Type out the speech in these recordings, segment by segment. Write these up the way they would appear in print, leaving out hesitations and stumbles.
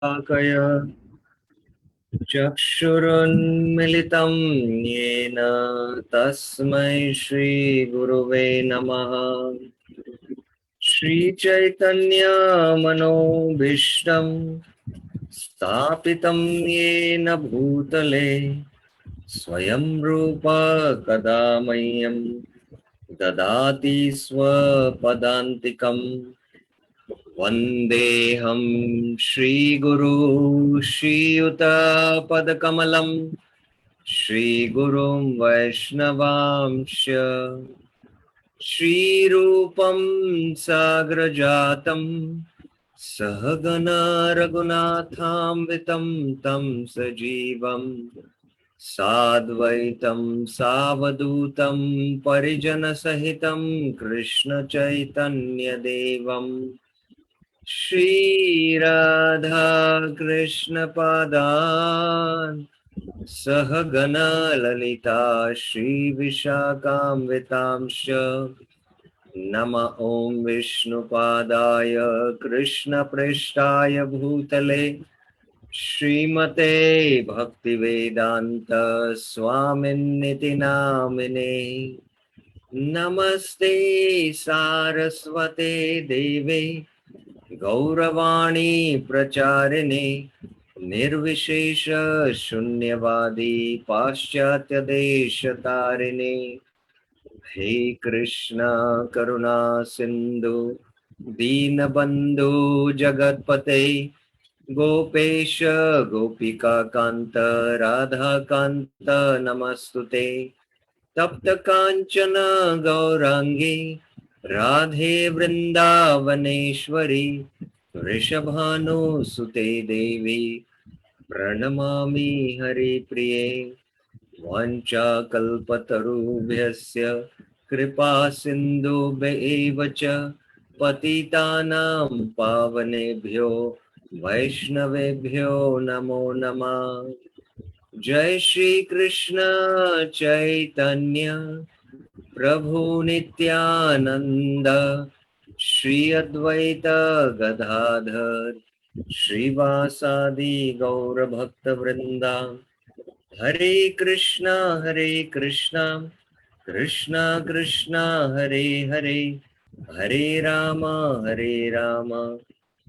कय चक्षुरुन्मिलितं येन तस्मै श्रीगुरुवे नमः। श्रीचैतन्यमनोभीष्टं स्थापितं येन भूतले स्वयं रूप कदा मह्यं ददाति स्वपदान्तिकम्। वन्देऽहं श्रीगुरु श्रीयुतपदकमलं श्रीगुरुं वैष्णवांश्च श्रीरूपं साग्रजातं सहगना रघुनाथान्वितं तं सजीवं साद्वैतं सावधूतं परिजनसहितं कृष्णचैतन्यदेवम् श्रीराधा कृष्णपादान् सहगना ललिता श्रीविशाखान्वितांश्च नमः ॐ विष्णुपादाय कृष्णप्रेष्ठाय भूतले श्रीमते भक्तिवेदान्त स्वामिन्निति नामिने। नमस्ते सारस्वते देवे गौरवाणी प्रचारिणे निर्विशेष शून्यवादी पाश्चात्य देश तारिणे। हे कृष्ण करुणा सिंधु दीनबंधु जगतपते गोपेश गोपिका कांत राधा कांत नमस्तुते। तप्त कांचन गौरांगी राधे वृंदावनेश्वरी वृषभानुसुते देवी प्रणमामि हरिप्रिये। वाञ्छाकल्पतरुभ्यस्य कृपा सिन्धुभ्यैव च पतितानां पावनेभ्यो वैष्णवेभ्यो नमो नमः। जय श्री कृष्ण चैतन्य प्रभु नित्यानंद श्री अद्वैत गदाधर श्रीवासादि गौर भक्त वृंदा। हरे Krishna Krishna Krishna Hare Hare Hare Ram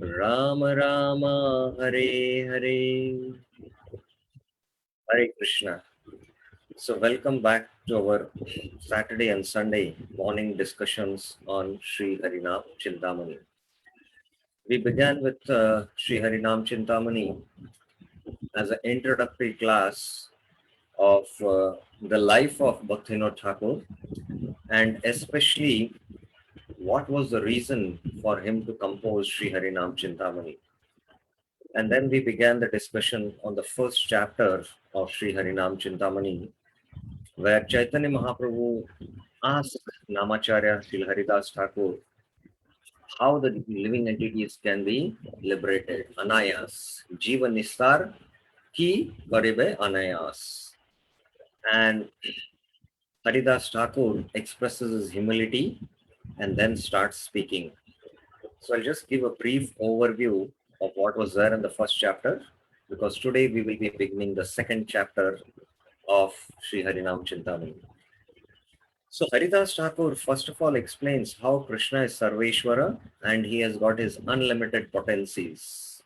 Ram Ram Hare Hare. Hare Krishna. So welcome back to our Saturday and Sunday morning discussions on Sri Harinam Chintamani. We began with Sri Harinam Chintamani as an introductory class of the life of Bhaktivinoda Thakur, and especially what was the reason for him to compose Sri Harinam Chintamani. And then we began the discussion on the first chapter of Sri Harinam Chintamani, where Chaitanya Mahaprabhu asked Namacharya Sri Haridas Thakur how the living entities can be liberated. Anayas, Jiva Nistar ki karibe anayas. And Haridas Thakur expresses his humility and then starts speaking. So I'll just give a brief overview of what was there in the first chapter, because today we will be beginning the second chapter of Sri Harinam Chintamani. So Haridas Thakur first of all explains how Krishna is Sarveshwara and he has got his unlimited potencies.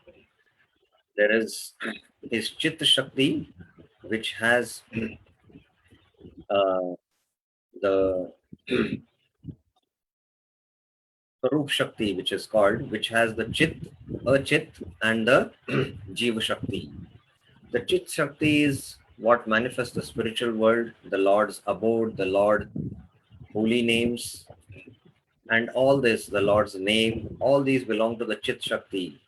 There is his Chitta Shakti, which has uh, the Sarup Shakti, which is called, which has the Chit, Achit, and the Jiva Shakti. The Chit Shakti is what manifests the spiritual world, the Lord's abode, the Lord, holy names, and all this, the Lord's name, all these belong to the Chit Shakti.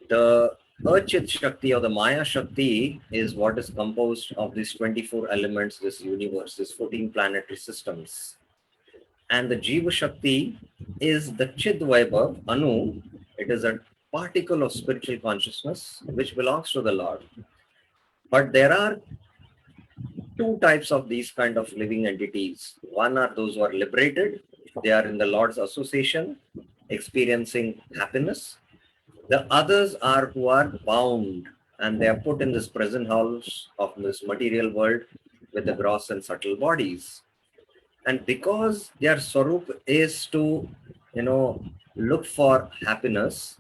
The Achit Shakti or the Maya Shakti is what is composed of these 24 elements, this universe, these 14 planetary systems. And the Jiva Shakti is the Chid Vaibhav, Anu. It is a particle of spiritual consciousness which belongs to the Lord. But there are two types of these kind of living entities. One are those who are liberated, they are in the Lord's association, experiencing happiness. The others are who are bound and they are put in this present house of this material world with the gross and subtle bodies. And because their swarup is to, look for happiness,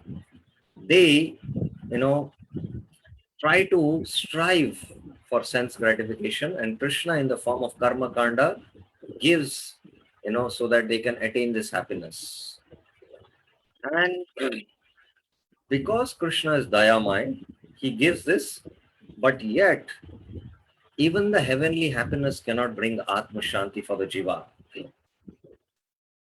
they, you know, try to strive for sense gratification. And Krishna, in the form of karma kanda, gives, so that they can attain this happiness. And because Krishna is Dayamay, he gives this, but yet even the heavenly happiness cannot bring Atma Shanti for the Jiva.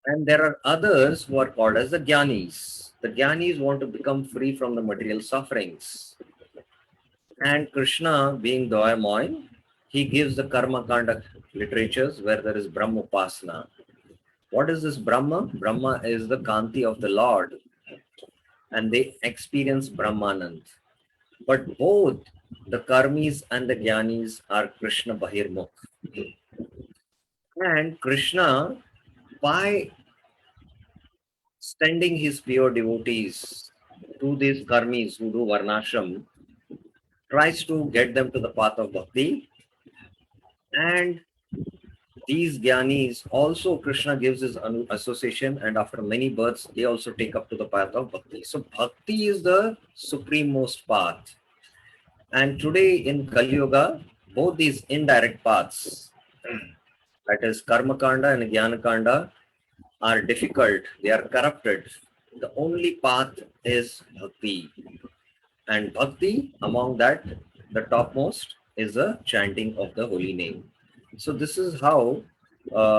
And there are others who are called as the Jnanis. The Jnanis want to become free from the material sufferings. And Krishna, being Dayamay, he gives the Karma Kanda literatures where there is Brahma Upasana. What is this Brahma? Brahma is the Kanti of the Lord, and they experience Brahmanand. But both the Karmis and the Jnanis are Krishna Bahirmukh. And Krishna, by sending his pure devotees to these Karmis who do Varnashram, tries to get them to the path of Bhakti. And these Jnanis also, Krishna gives his association, and after many births, they also take up to the path of Bhakti. So Bhakti is the supremost path. And today in Kali Yuga, both these indirect paths, that is Karma Kanda and Jnana Kanda, are difficult. They are corrupted. The only path is Bhakti. And Bhakti, among that, the topmost is the chanting of the holy name. So this is how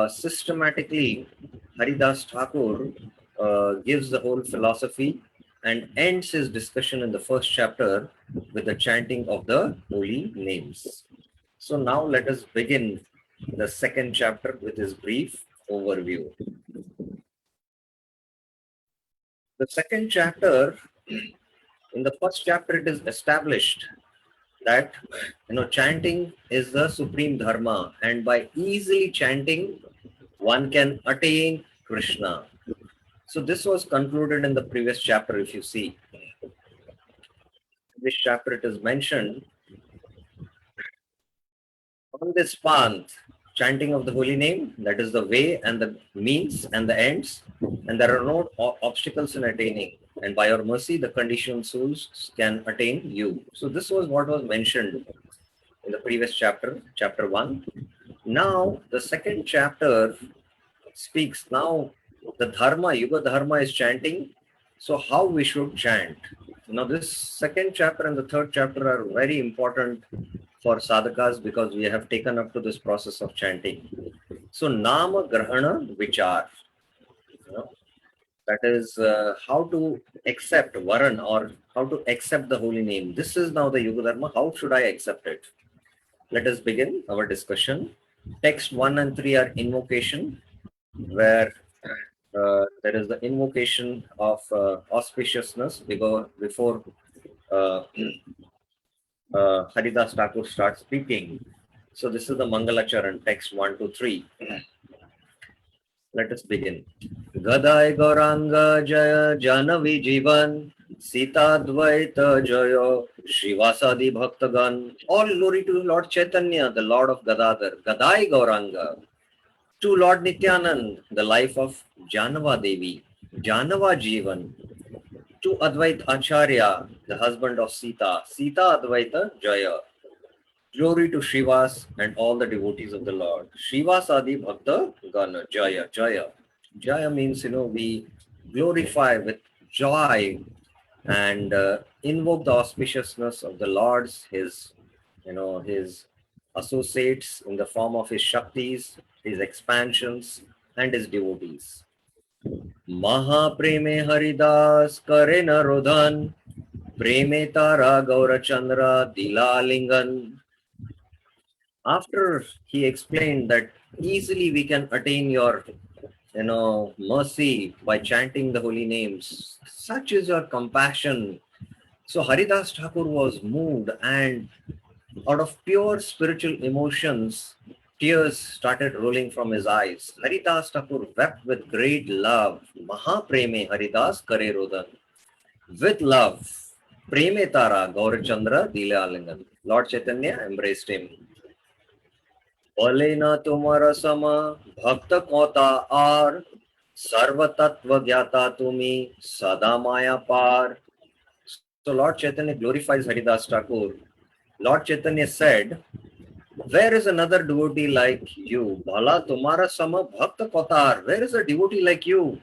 systematically Haridas Thakur gives the whole philosophy and ends his discussion in the first chapter with the chanting of the holy names. So now let us begin the second chapter with his brief overview. The second chapter, in the first chapter, it is established that chanting is the supreme dharma, and by easily chanting, one can attain Krishna. So this was concluded in the previous chapter. If you see, this chapter it is mentioned on this path, chanting of the holy name, that is the way and the means and the ends, and there are no obstacles in attaining. And by your mercy, the conditioned souls can attain you. So this was what was mentioned in the previous chapter, chapter 1. Now, the second chapter speaks. Now, the dharma, yuga dharma is chanting. So how we should chant? Now, this second chapter and the third chapter are very important for sadhakas because we have taken up to this process of chanting. So, nama grahana vichar. That is how to accept Varan or how to accept the holy name. This is now the Yuga Dharma. How should I accept it? Let us begin our discussion. Text 1 and 3 are invocation, where there is the invocation of auspiciousness before Haridas Thakur starts speaking. So this is the Mangalacharan, text 1 to 3. Let us begin. Gadai Gauranga Jaya Janavi Jivan Sita Dvaita Jaya Srivasadi Bhaktagan. All glory to Lord Chaitanya, the Lord of Gadadhar. Gadai Gauranga. To Lord Nityanand, the life of Janava Devi. Janava Jivan. To Advait Acharya, the husband of Sita. Sita Advaita Jaya. Glory to Srivas and all the devotees of the Lord. Srivas Adi Bhakta Gana Jaya Jaya. Jaya means, we glorify with joy and invoke the auspiciousness of the Lord's, his associates in the form of his Shaktis, his expansions, and his devotees. Mahapreme Haridas Kare Narodhan Preme Tara Gaurachandra Dilalingan. After he explained that easily we can attain your mercy by chanting the holy names, such is your compassion. So Haridas Thakur was moved, and out of pure spiritual emotions, tears started rolling from his eyes. Haridas Thakur wept with great love. Mahapreme Haridas Kare Rodan. with love. Preme Tara Gaurachandra Dile Alingan. Lord Chaitanya embraced him. बोले न तुम्हारा सम भक्त कोता are सर्व तत्व ज्ञाता तुम्ही सदा maya par. So Lord Chaitanya glorifies Haridas Thakur. Lord Chaitanya said, where is another devotee like you? Bhala tumhara sama bhakta kotar. Where is a devotee like you?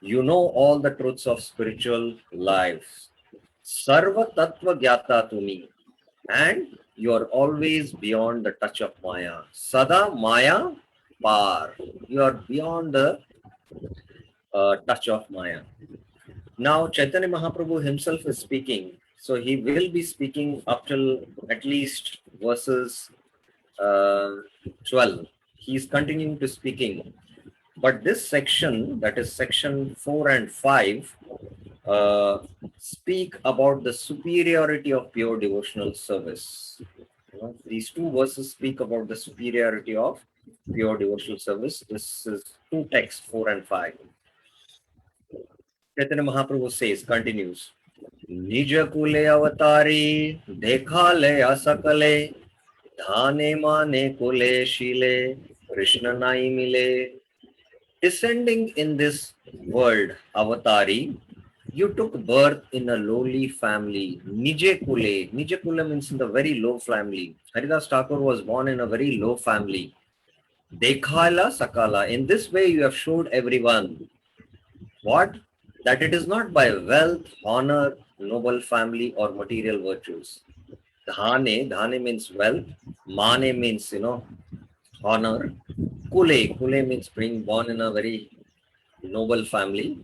You know all the truths of spiritual life. Sarva tattva gyata tumi. And you are always beyond the touch of Maya. Sada Maya par. You are beyond the touch of Maya. Now Chaitanya Mahaprabhu himself is speaking. So he will be speaking up till at least verses 12. He is continuing to speaking. But this section, that is section 4 and 5, speak about the superiority of pure devotional service. These two verses speak about the superiority of pure devotional service. This is two texts, 4 and 5. Chaitanya Mahaprabhu says, continues, Nija kule avatari, dekhale asakale, dhane mane kule shile, Krishna nai mile. Descending in this world, avatari, you took birth in a lowly family. Nije kule. Nije kule means in the very low family. Haridas Thakur was born in a very low family. Dekhala sakala. In this way, you have showed everyone what? That it is not by wealth, honor, noble family, or material virtues. Dhane means wealth. Mane means, honor. Kule means being born in a very noble family,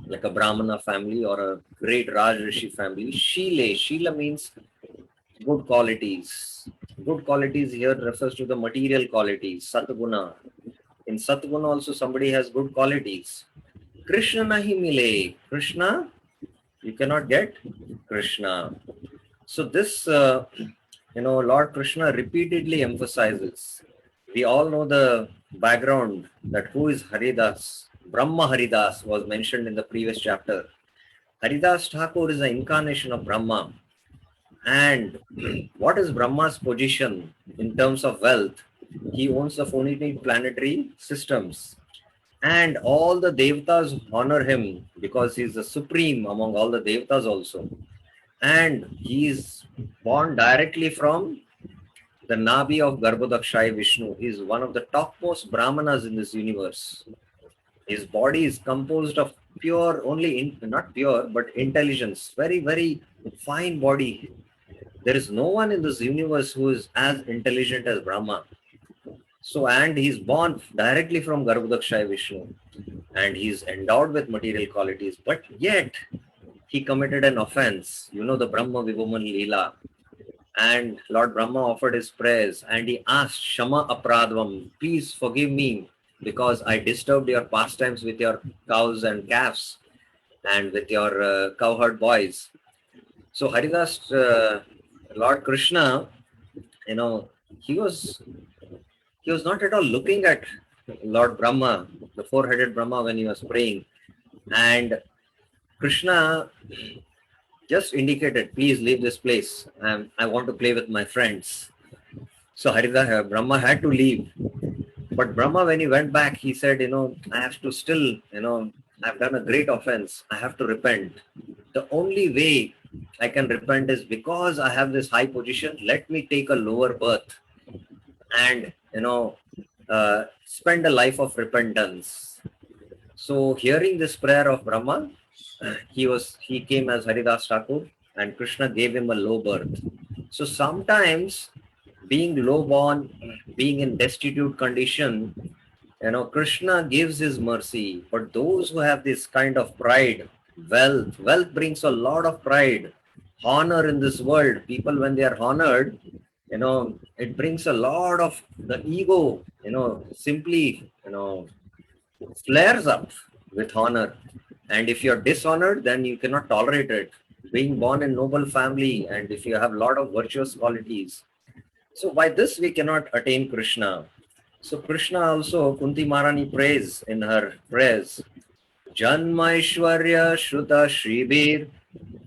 like a Brahmana family or a great Raj Rishi family. Shila means good qualities. Good qualities here refers to the material qualities, Satguna. In Satguna also somebody has good qualities. Krishna nahi mile. Krishna, you cannot get Krishna. So this, Lord Krishna repeatedly emphasizes. We all know the background that who is Haridas. Brahma Haridas was mentioned in the previous chapter. Haridas Thakur is the incarnation of Brahma. And what is Brahma's position in terms of wealth? He owns the 48 planetary systems. And all the Devatas honor him because he is the supreme among all the Devatas also. And he is born directly from the Nabi of Garbhodakshaya Vishnu. He is one of the topmost Brahmanas in this universe. His body is composed of pure, not pure, but intelligence. Very, very fine body. There is no one in this universe who is as intelligent as Brahma. So, and he's born directly from Garbhodakshaya Vishnu. And he's endowed with material qualities. But yet, he committed an offense. You know the Brahma Vibhuman Leela. And Lord Brahma offered his prayers and he asked, Shama Apradvam, please forgive me because I disturbed your pastimes with your cows and calves and with your cowherd boys. So Haridas, Lord Krishna, he was not at all looking at Lord Brahma, the four-headed Brahma when he was praying. And Krishna just indicated, please leave this place. I want to play with my friends. So Brahma had to leave. But Brahma, when he went back, he said, I have to still, I've done a great offense. I have to repent. The only way I can repent is because I have this high position. Let me take a lower birth and, spend a life of repentance. So hearing this prayer of Brahma, he came as Haridas Thakur and Krishna gave him a low birth. So sometimes being low born, being in destitute condition, Krishna gives his mercy. But those who have this kind of pride, wealth brings a lot of pride, honor in this world. People, when they are honored, it brings a lot of the ego, simply, flares up with honor. And if you're dishonored, then you cannot tolerate it. Being born in noble family, and if you have a lot of virtuous qualities. So by this, we cannot attain Krishna. So Krishna also, Kunti Maharani prays in her prayers, Janma Ishwarya Shruta Shribir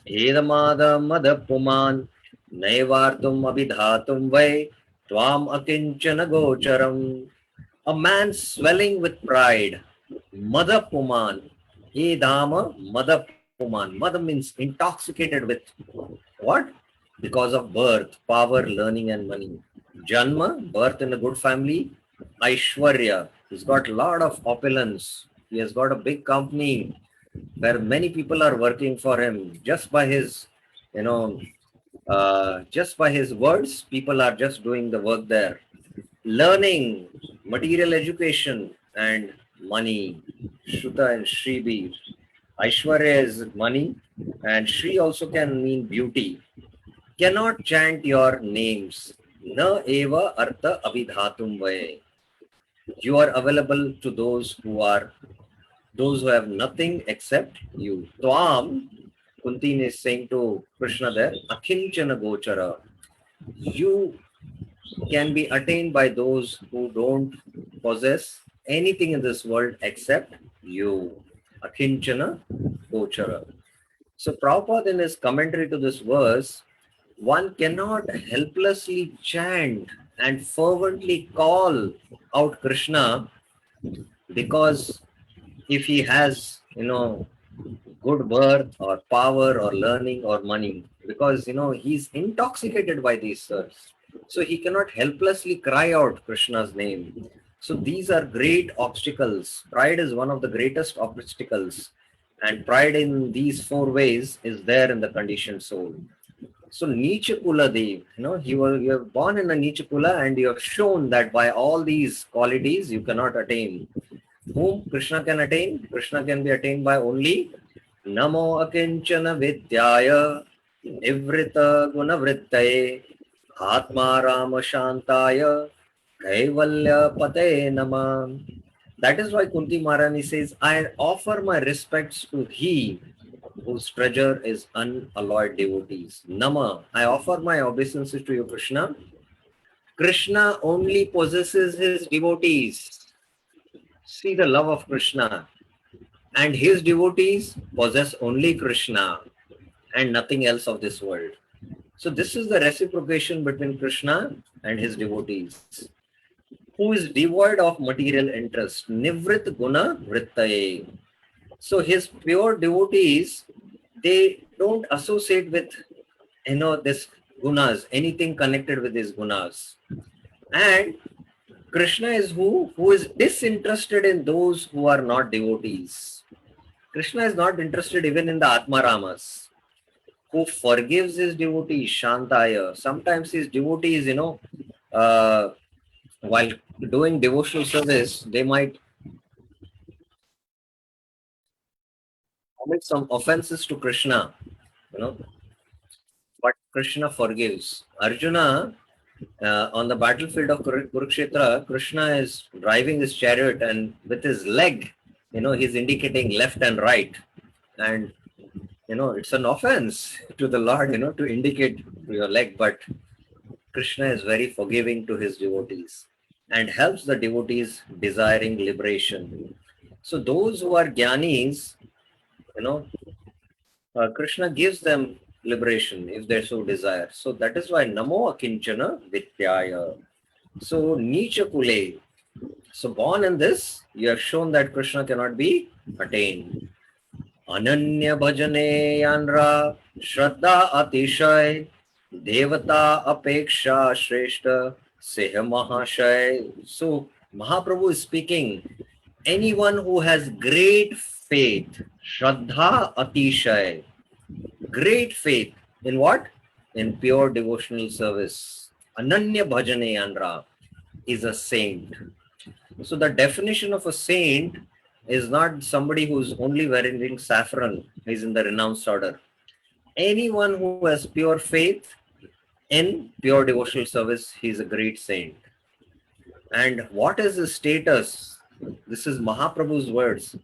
Edamada mada puman naivartum abhidhatum vai tvam akinchana gocharam. A man swelling with pride, mada puman, edama mada puman. Mada means intoxicated with what? Because of birth, power, learning, and money. Janma, birth in a good family. Aishwarya, he's got a lot of opulence. He has got a big company where many people are working for him just by his, you know, just by his words. People are just doing the work there. Learning, material education, and money. Shruta and Shribi. Aishwarya is money, and Shri also can mean beauty. Cannot chant your names. Na eva artha abhidhatum vaye. You are available to those who have nothing except you. Tvam, Kunti is saying to Krishna there, Akinchana Gochara. You can be attained by those who don't possess anything in this world except you. Akinchana Gochara. So Prabhupada in his commentary to this verse, one cannot helplessly chant and fervently call out Krishna because if he has, good birth or power or learning or money, because, he's intoxicated by these thirsts. So he cannot helplessly cry out Krishna's name. So these are great obstacles. Pride is one of the greatest obstacles. And pride in these four ways is there in the conditioned soul. So Nicha Kula Dev, you were born in a Nicha Kula and you have shown that by all these qualities you cannot attain. Whom Krishna can attain? Krishna can be attained by only Namo Akinchana Vidyaya Nivrita Gunavrittaye Atma Rama Shantaya Kaivalya Pate Nama. That is why Kunti Maharani says, I offer my respects to he whose treasure is unalloyed devotees. Nama, I offer my obeisances to you, Krishna. Krishna only possesses his devotees. See the love of Krishna. And his devotees possess only Krishna and nothing else of this world. So this is the reciprocation between Krishna and his devotees, who is devoid of material interest. Nivrit guna vrittaye. So his pure devotees, they don't associate with, this gunas, anything connected with these gunas. And Krishna is who is disinterested in those who are not devotees. Krishna is not interested even in the Atmaramas, who forgives his devotees, Shantaya. Sometimes his devotees, while doing devotional service, they might commit some offenses to Krishna, but Krishna forgives. Arjuna, on the battlefield of Kurukshetra, Krishna is driving his chariot and with his leg, he's indicating left and right. And, it's an offense to the Lord, to indicate your leg, but Krishna is very forgiving to his devotees and helps the devotees desiring liberation. So those who are jnanis, Krishna gives them liberation if they so desire. So that is why Namo Akinchana Vidyaya. So Nicha Kule. So born in this, you have shown that Krishna cannot be attained. Ananya Bhajane Yanra Shraddha Atishay Devata Apeksha Shreshta Seh Mahashay. So Mahaprabhu is speaking. Anyone who has great faith, Shraddha Atishay, great faith in what? In pure devotional service. Ananya Bhajane Yanra is a saint. So the definition of a saint is not somebody who's only wearing saffron, he's in the renounced order. Anyone who has pure faith in pure devotional service, he's a great saint. And what is his status? This is Mahaprabhu's words.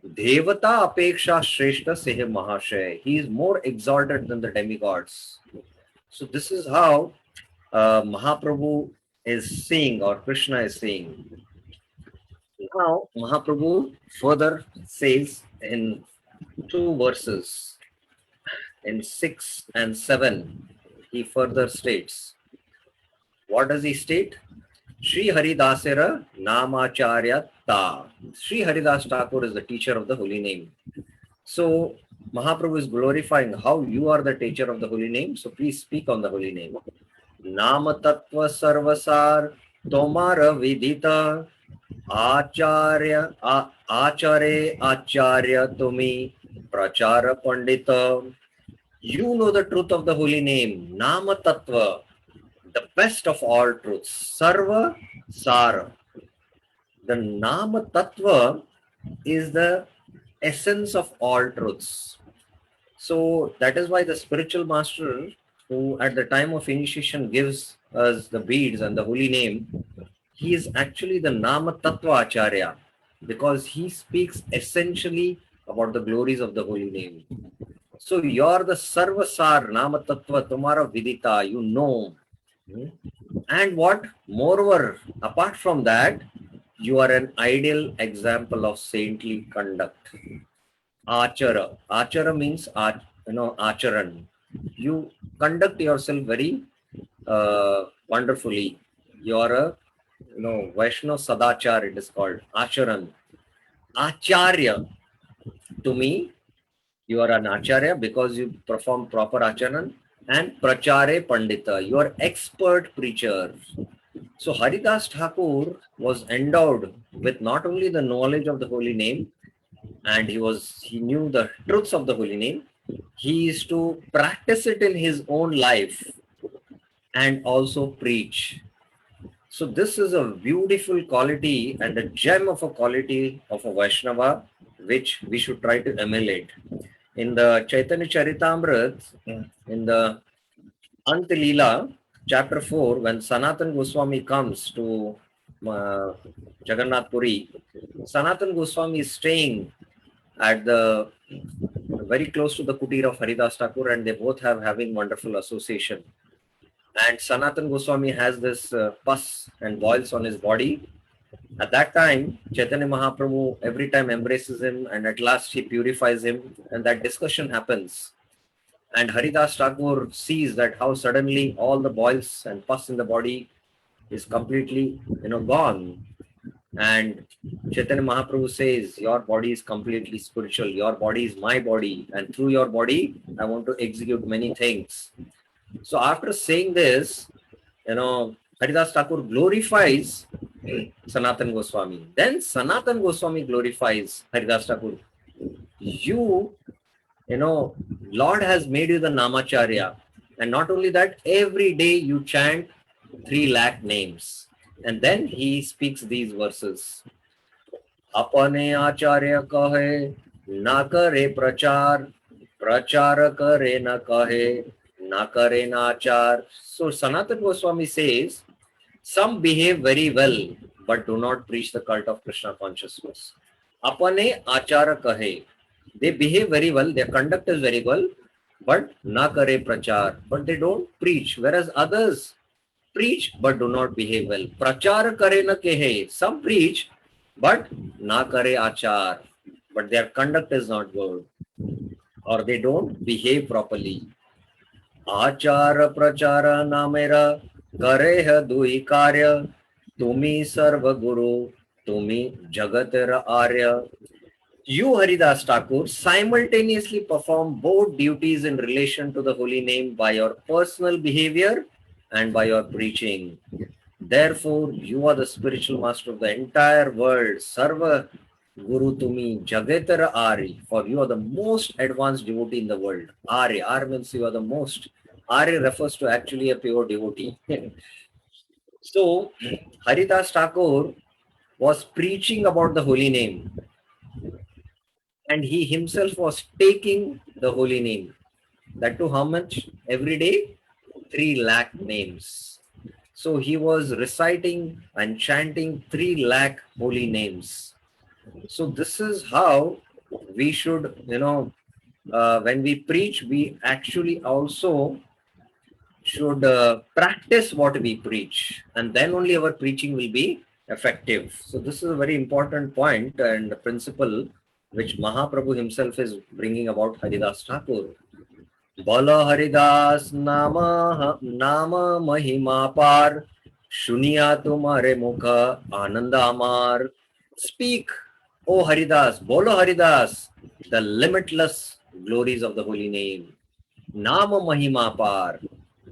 Devata apeksha shreshta sehe mahashay. He is more exalted than the demigods. So this is how Mahaprabhu is seeing, or Krishna is seeing. Now Mahaprabhu further says in two verses, in 6 and 7, he further states, what does he state? Sri Haridasera Namacharya Ta. Sri Haridas Thakur is the teacher of the holy name. So Mahaprabhu is glorifying how you are the teacher of the holy name. So please speak on the holy name. Nama Tattva Sarvasar Tomara Vidita Acharya Achare Acharya Tumi Prachara Pandita. You know the truth of the holy name. Nama Tattva, the best of all truths. Sarva Sara. The Nama Tattva is the essence of all truths. So that is why the spiritual master, who at the time of initiation gives us the beads and the holy name, he is actually the Nama Tattva Acharya, because he speaks essentially about the glories of the holy name. So you are the Sarvasar, Nama Tattva, Tumara Vidita, you know. And what? Moreover, apart from that, you are an ideal example of saintly conduct. Achara. Achara means, acharan. You conduct yourself very wonderfully. You are a, Vaishnav Sadachar, it is called. Acharan. Acharya. To me, you are an Acharya because you perform proper Acharan. And Prachare Pandita. You are expert preacher. So Haridas Thakur was endowed with not only the knowledge of the holy name, and he knew the truths of the holy name, he used to practice it in his own life and also preach. So this is a beautiful quality and a gem of a quality of a Vaishnava, which we should try to emulate. In the Chaitanya Charitamrita, in the Ant Leela, chapter 4, when Sanatan Goswami comes to Jagannath Puri, Sanatan Goswami is staying at the very close to the kutir of Haridas Thakur, and they both having wonderful association. And Sanatan Goswami has this pus and boils on his body. At that time, Chaitanya Mahaprabhu every time embraces him, and at last he purifies him, and that discussion happens. And Haridas Thakur sees that how suddenly all the boils and pus in the body is completely, gone. And Chaitanya Mahaprabhu says, your body is completely spiritual. Your body is my body. And through your body, I want to execute many things. So after saying this, Haridas Thakur glorifies Sanatan Goswami. Then Sanatan Goswami glorifies Haridas Thakur. Lord has made you the Namacharya. And not only that, every day you chant 3 lakh names. And then he speaks these verses. Apane acharya kahe, na kare prachar, prachar kare na kahe, na kare na achar. So Sanatana Goswami says, some behave very well, but do not preach the cult of Krishna consciousness. Apane achara kahe. They behave very well, their conduct is very well, but na kare prachar, but they don't preach. Whereas others preach but do not behave well. Prachar kare na kehe. Some preach but na kare achar, but their conduct is not good, or they don't behave properly. Achara prachara namera kareha dui karya, tumi sarva guru, tumi jagatera arya. You, Haridas Thakur, simultaneously perform both duties in relation to the holy name by your personal behavior and by your preaching. Therefore, you are the spiritual master of the entire world. Sarva Guru Tumi Jagatara Ari. For you are the most advanced devotee in the world. Ari. Ari means you are the most. Ari refers to actually a pure devotee. So, Haridas Thakur was preaching about the holy name. And he himself was taking the holy name. That too how much? Every day? 3 lakh names. So he was reciting and chanting 3 lakh holy names. So this is how we should, when we preach, we actually also should practice what we preach. And then only our preaching will be effective. So this is a very important point and principle which Mahaprabhu himself is bringing about Haridas Thakur. Bolo Haridas Nama Mahima Par Shuniya Tumhare Mukha Ananda Amar. Speak, O Haridas, Bolo Haridas, the limitless glories of the holy name. Nama Mahima Par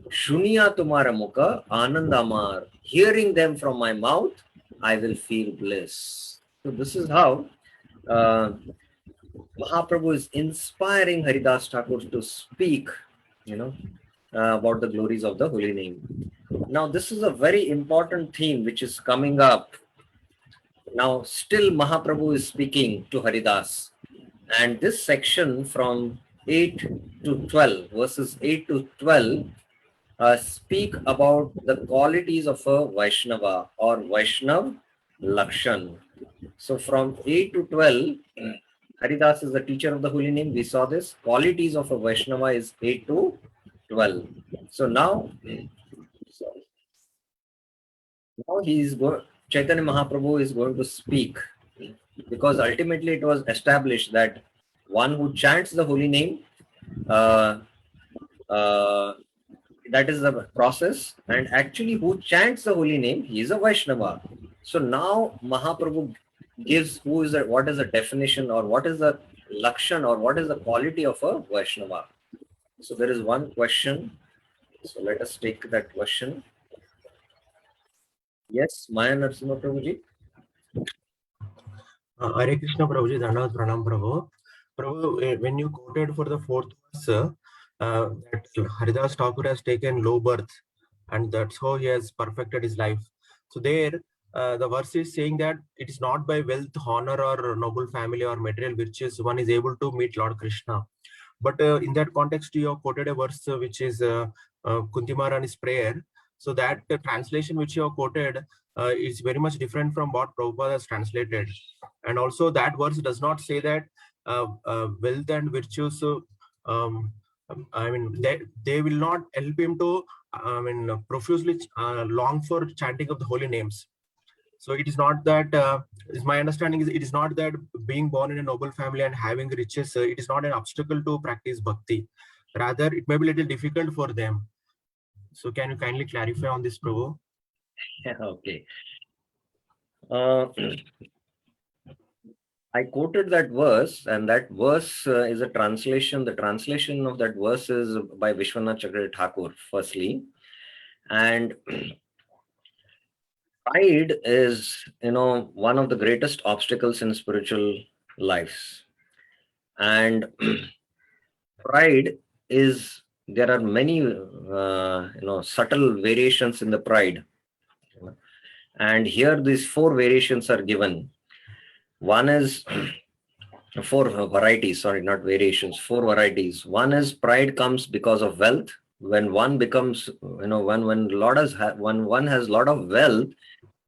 Shuniya Tumhara Mukha Ananda Amar. Hearing them from my mouth, I will feel bliss. So this is how uh, Mahaprabhu is inspiring Haridas Thakur to speak, about the glories of the holy name. Now, this is a very important theme which is coming up. Now, still Mahaprabhu is speaking to Haridas, and this section from 8 to 12, verses 8 to 12, speak about the qualities of a Vaishnava or Vaishnav Lakshan. So, from 8 to 12, Haridas is the teacher of the holy name. We saw this. Qualities of a Vaishnava is 8 to 12. So now he is going, Chaitanya Mahaprabhu is going to speak, because ultimately it was established that one who chants the holy name, uh, uh, that is the process, and actually who chants the holy name, he is a Vaishnava. So now Mahaprabhu gives what is the definition, or what is the lakshan, or what is the quality of a Vaishnava. So there is one question. So let us take that question. Yes, Maya Narasimha Prabhuji. Hare Krishna Prabhuji, Dhanavad Pranam Prabhu. Prabhu, when you quoted for the fourth verse, that Haridas Thakur has taken low birth and that's how he has perfected his life. So there, the verse is saying that it is not by wealth, honor or noble family or material virtues one is able to meet Lord Krishna. But in that context, you have quoted a verse which is Kunti Maharani's prayer. So that translation which you have quoted is very much different from what Prabhupada has translated. And also that verse does not say that wealth and virtues, they will not help him to, profusely long for chanting of the holy names. So it is not that, is my understanding is it is not that being born in a noble family and having riches, it is not an obstacle to practice bhakti. Rather, it may be a little difficult for them. So can you kindly clarify on this, Prabhu? Yeah, okay. I quoted that verse, and that verse is a translation. The translation of that verse is by Vishwanath Chakravarti Thakur, firstly. And pride is, one of the greatest obstacles in spiritual lives. And pride is, there are many, subtle variations in the pride. And here these four variations are given. One is four varieties, sorry, not variations, four varieties. One is pride comes because of wealth. When one becomes, when one has a lot of wealth,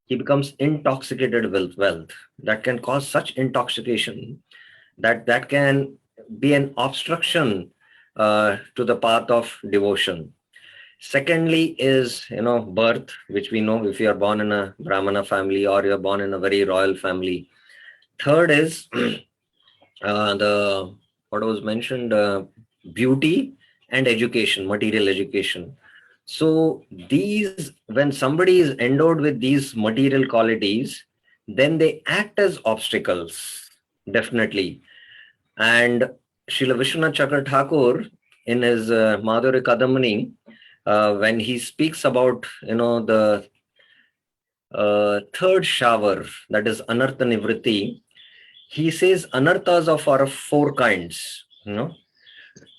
he becomes intoxicated with wealth. That can cause such intoxication that can be an obstruction to the path of devotion. Secondly is, birth, which we know if you are born in a Brahmana family or you are born in a very royal family. Third is the what was mentioned, beauty and education, material education. So these, when somebody is endowed with these material qualities, then they act as obstacles, definitely. And Srila Vishwanath Chakra Thakur, in his Madhurya Kadamani, when he speaks about, the third shower, that is Anartha Nivritti, he says anarthas are of four kinds.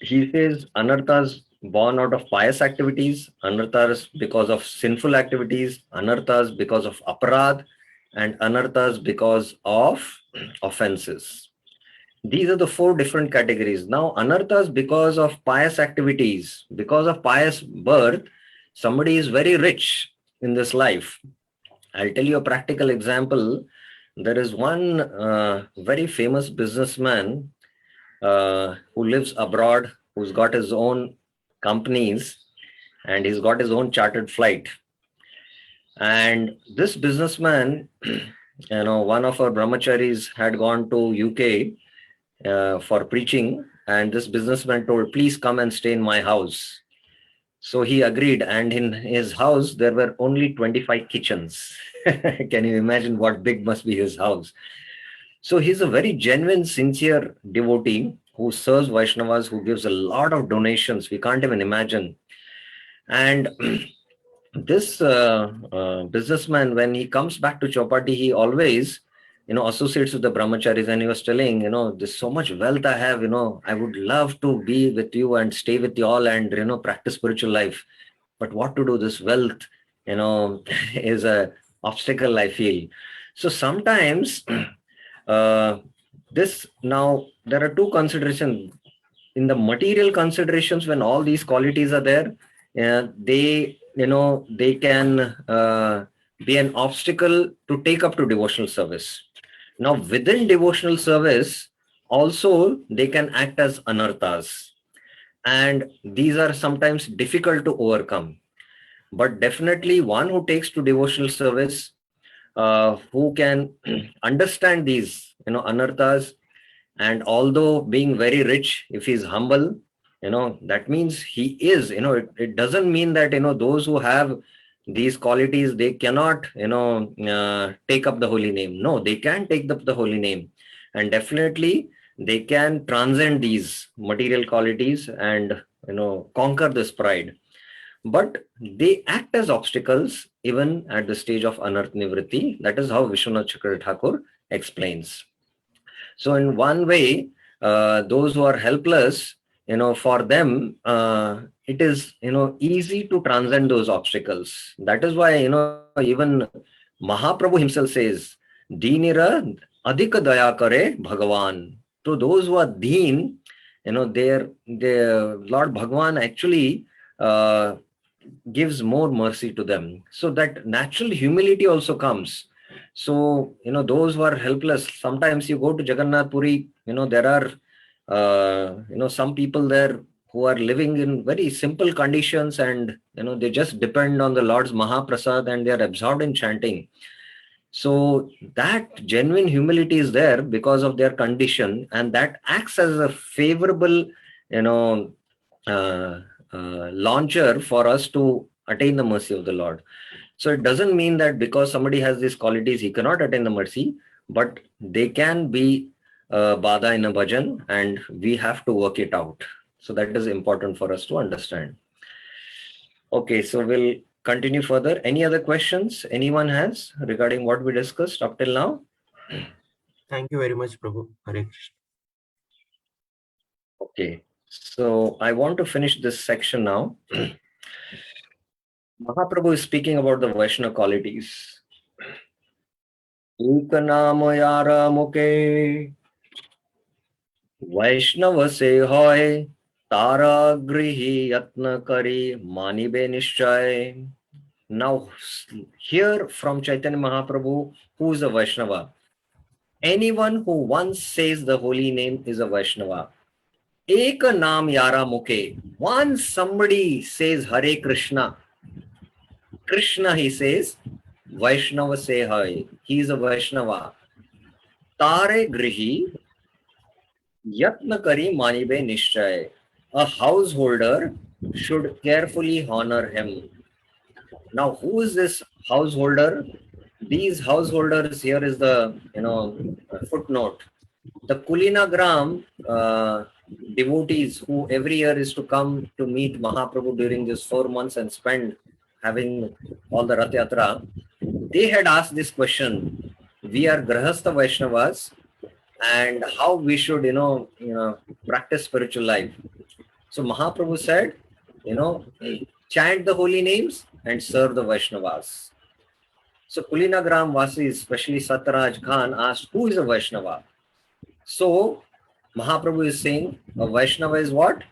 He says anarthas born out of pious activities, anarthas because of sinful activities, anarthas because of aparad, and anarthas because of offenses. These are the four different categories. Now, anarthas because of pious activities, because of pious birth, somebody is very rich in this life. I'll tell you a practical example. There is one very famous businessman who lives abroad, who's got his own companies, and he's got his own chartered flight. And this businessman, one of our brahmacharis had gone to UK for preaching, and this businessman told, please come and stay in my house. So he agreed, and in his house there were only 25 kitchens. Can you imagine what big must be his house? So he's a very genuine, sincere devotee who serves Vaishnavas, who gives a lot of donations. We can't even imagine. And this businessman, when he comes back to Chowpatty, he always, associates with the brahmacharis, and he was telling, there's so much wealth I have, I would love to be with you and stay with you all and, practice spiritual life. But what to do? This wealth, is a obstacle, I feel. So sometimes this now there are two considerations in the material considerations. When all these qualities are there, they can be an obstacle to take up to devotional service. Now within devotional service also they can act as anarthas, and these are sometimes difficult to overcome. But definitely one who takes to devotional service, who can understand these anarthas, and although being very rich, if he's humble, that means he is, it doesn't mean that those who have these qualities, they cannot take up the holy name. No, they can take up the holy name, and definitely they can transcend these material qualities and conquer this pride. But they act as obstacles even at the stage of anarth nivritti. That is how Vishwanath Chakravarti Thakur explains. So in one way, those who are helpless, for them, it is, easy to transcend those obstacles. That is why, even Mahaprabhu himself says, Deenira adhika daya kare Bhagavan. To those who are deen, their Lord Bhagavan actually gives more mercy to them. So that natural humility also comes. So, those who are helpless, sometimes you go to Jagannath Puri, there are, some people there who are living in very simple conditions, and, they just depend on the Lord's Mahaprasad and they are absorbed in chanting. So that genuine humility is there because of their condition, and that acts as a favorable, launcher for us to attain the mercy of the Lord. So it doesn't mean that because somebody has these qualities, he cannot attain the mercy, but they can be bada in a bhajan, and we have to work it out. So that is important for us to understand. Okay, so we'll continue further. Any other questions anyone has regarding what we discussed up till now? Thank you very much, Prabhu. Hare Krishna. Okay, so I want to finish this section now. Mahaprabhu is speaking about the Vaishnava qualities. Ekanamayara muke Vaishnava se hoy tara grihi yatna kari manibe nishchay. Now, hear from Chaitanya Mahaprabhu, who is a Vaishnava. Anyone who once says the holy name is a Vaishnava. Eka naam yara muke. Once somebody says Hare Krishna, Krishna he says, Vaishnava se hai. He is a Vaishnava. Tare grihi yatna kari manibe nishchay. A householder should carefully honor him. Now, who is this householder? These householders, here is the footnote. The Kulinagram devotees who every year is to come to meet Mahaprabhu during these 4 months and spend having all the Rath Yatra, they had asked this question. We are Grahastha Vaishnavas, and how we should practice spiritual life. So Mahaprabhu said, chant the holy names and serve the Vaishnavas. So Kulinagram Vasis, especially Satyaraj Khan, asked, who is a Vaishnava? So Mahaprabhu is saying, a Vaishnava is what?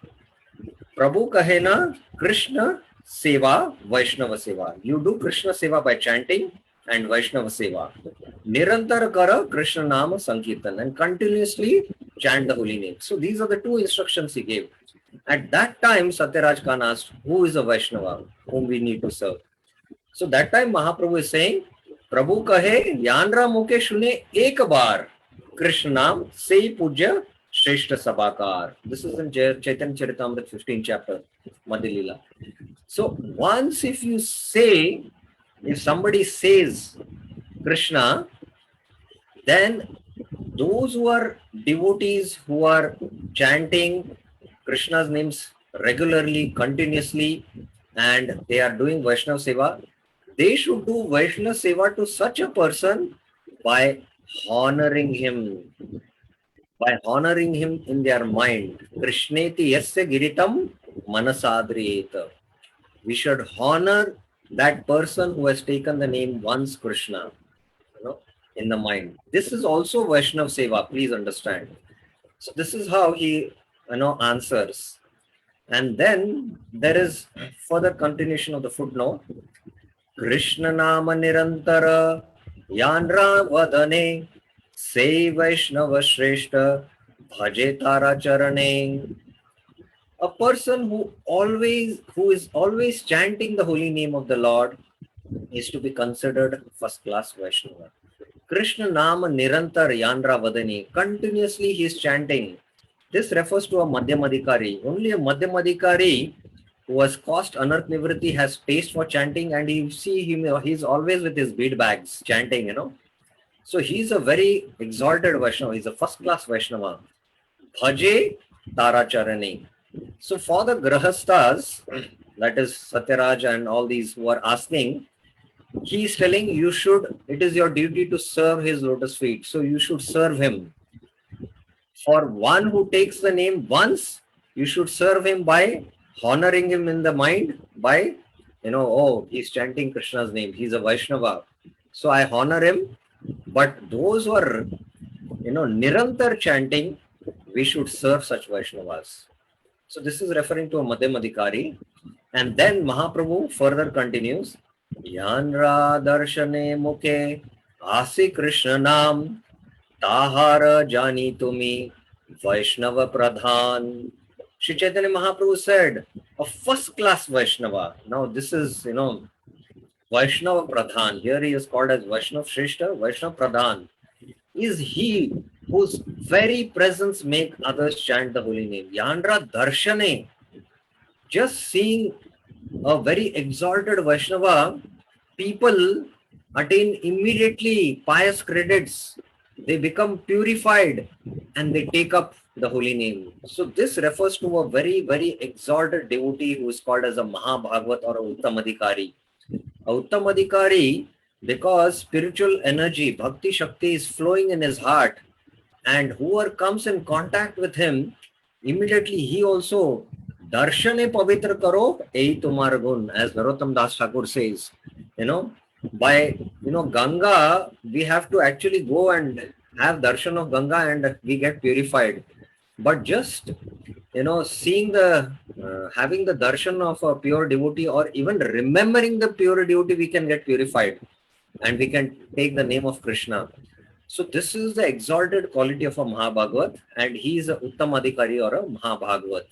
Prabhu kahena Krishna Seva, Vaishnava Seva. You do Krishna Seva by chanting and Vaishnava Seva. Nirantar kara Krishna Nama Sankirtan, and continuously chant the holy name. So these are the two instructions he gave. At that time, Satyaraj Khan asked, who is a Vaishnava whom we need to serve? So that time Mahaprabhu is saying, Prabhu kahe, Yanra muke shune ek bar, Krishna Nam, sei pujya, Shrestha Sabakar. This is in Chaitanya Charitamrita 15th chapter, Madhya Leela. So once if somebody says Krishna, then those who are devotees who are chanting Krishna's names regularly, continuously, and they are doing Vaishnava Seva, they should do Vaishnava Seva to such a person by honoring him, in their mind. Krishneti yasya giritam manasadriyeta. We should honor that person who has taken the name once Krishna, in the mind. This is also Vaishnava Seva, please understand. So this is how he, answers. And then there is further continuation of the footnote. Krishna nama nirantara yanra vadane se Vaishnava Shrestha bhaje tara charane. A person who is always chanting the holy name of the Lord is to be considered first class Vaishnava. Krishna Nama Nirantar Yandra Vadani. Continuously he is chanting. This refers to a Madhyamadikari. Only a Madhyamadikari who has caused Anarth Nivritti has taste for chanting, and you see him, he's always with his bead bags chanting, So he's a very exalted Vaishnava. He's a first class Vaishnava. Bhaje Taracharani. So for the Grahastas, that is Satyaraj and all these who are asking, he is telling it is your duty to serve his lotus feet. So you should serve him. For one who takes the name once, you should serve him by honoring him in the mind by, he's chanting Krishna's name. He's a Vaishnava. So I honor him. But those who are, Nirantar chanting, we should serve such Vaishnavas. So this is referring to a Madhyamadikari. And then Mahaprabhu further continues. Yanra darshane mukhe asi Krishna nam tahara jani tumi Vaishnava pradhan. Shri Chaitanya Mahaprabhu said, a first class Vaishnava. Now this is, Vaishnava pradhan. Here he is called as Vaishnava Shrestha, Vaishnava pradhan. Is he whose very presence make others chant the holy name. Yandra darshane. Just seeing a very exalted Vaishnava, people attain immediately pious credits. They become purified and they take up the holy name. So this refers to a very, very exalted devotee who is called as a Mahabhagavat or a Uttamadikari. A Uttamadikari, because spiritual energy, Bhakti Shakti is flowing in his heart, and whoever comes in contact with him, immediately he also Darshane Pavitra Karo, Ei Tumar Gun, as Narottam Das Thakur says. By Ganga, we have to actually go and have darshan of Ganga and we get purified. But just seeing having the darshan of a pure devotee, or even remembering the pure devotee, we can get purified and we can take the name of Krishna. So this is the exalted quality of a Mahabhagavat, and he is a Uttamadikari or a Mahabhagavat.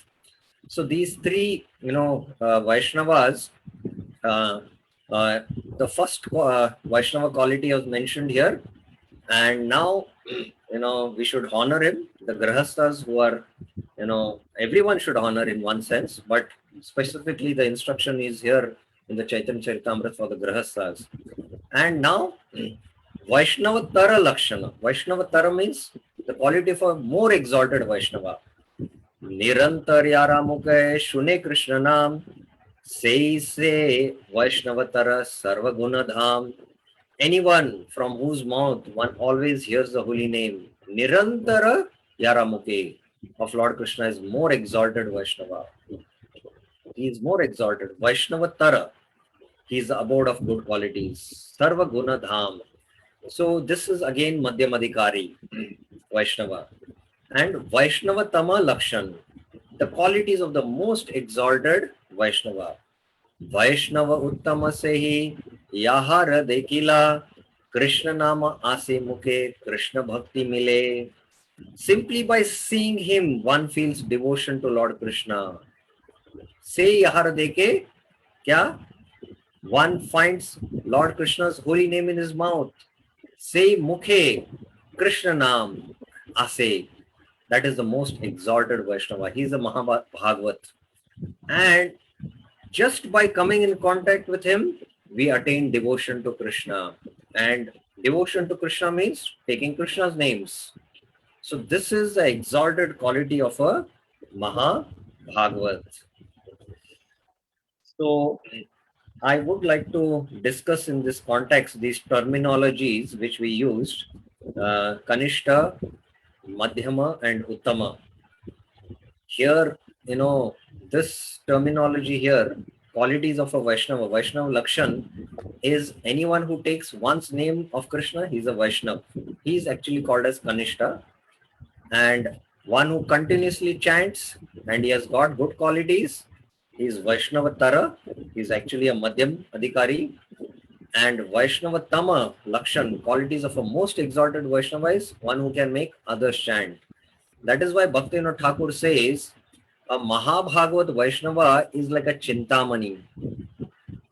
So these three, Vaishnavas, the first Vaishnava quality was mentioned here, and now, we should honor him. The Grahastas who are, everyone should honor in one sense, but specifically the instruction is here in the Chaitanya Charitamrita for the Grahastas. And now, Vaishnava Tara Lakshana. Vaishnava Tara means the quality of a more exalted Vaishnava. Nirantar yara mukhe shune Krishna naam se Vaishnavatara sarva gunadham. Anyone from whose mouth one always hears the holy name Nirantara yara mukhe of Lord Krishna is more exalted Vaishnava. He is more exalted. Vaishnavatara. He is the abode of good qualities. Sarva gunadham. So this is again Madhyamadikari Vaishnava. And Vaishnava Tama Lakshan, the qualities of the most exalted Vaishnava. Vaishnava Uttama Sehi Yahara Dekila Krishna Nama Ase Mukhe Krishna Bhakti Mile. Simply by seeing him, one feels devotion to Lord Krishna. Say Yahara Deke, kya? One finds Lord Krishna's holy name in his mouth. Say Mukhe Krishna Nam Ase. That is the most exalted Vaishnava. He is a Mahabhagavat. And just by coming in contact with him, we attain devotion to Krishna. And devotion to Krishna means taking Krishna's names. So this is the exalted quality of a Mahabhagavat. So I would like to discuss in this context these terminologies which we used, Kanishta, Madhyama and Uttama. Here, this terminology here, qualities of a Vaishnava. Vaishnava Lakshan is anyone who takes one's name of Krishna, he's a Vaishnava. He is actually called as Kanishta. And one who continuously chants and he has got good qualities, he is Vaishnava Tara. He is actually a Madhyam Adhikari. And Vaishnava Tama Lakshan, qualities of a most exalted Vaishnava is one who can make others chant. That is why Bhaktivinoda Thakur says a Mahabhagavat Vaishnava is like a Chintamani.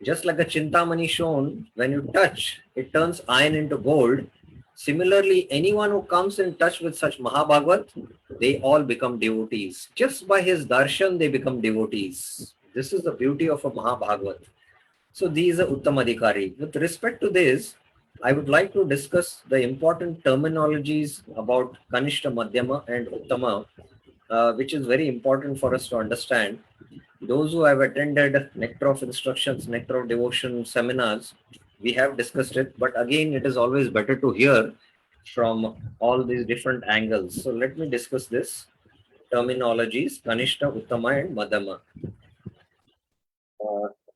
Just like a Chintamani shown, when you touch, it turns iron into gold. Similarly, anyone who comes in touch with such Mahabhagavat, they all become devotees. Just by his darshan, they become devotees. This is the beauty of a Mahabhagavat. So these are Uttamadhikari. With respect to this, I would like to discuss the important terminologies about Kanishta, Madhyama and Uttama, which is very important for us to understand. Those who have attended Nectar of Instructions, Nectar of Devotion seminars, we have discussed it, but again, it is always better to hear from all these different angles. So let me discuss this terminologies, Kanishta, Uttama and Madhyama.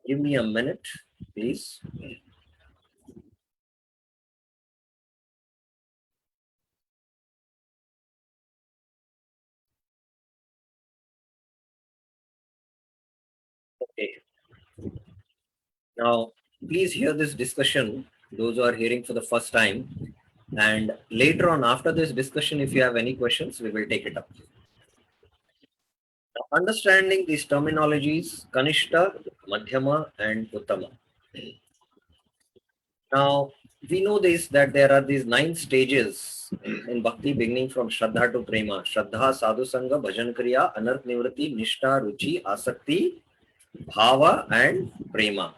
Give me a minute, please. Okay. Now, please hear this discussion, those who are hearing for the first time. And later on, after this discussion, if you have any questions, we will take it up. Now, understanding these terminologies, Kanishta, Madhyama, and Uttama. Now, we know this that there are these 9 stages in Bhakti, beginning from Shraddha to Prema. Shraddha, Sadhu Sangha, Bhajan Kriya, Anarth Nivrati, Nishta, Ruchi, Asakti, Bhava, and Prema.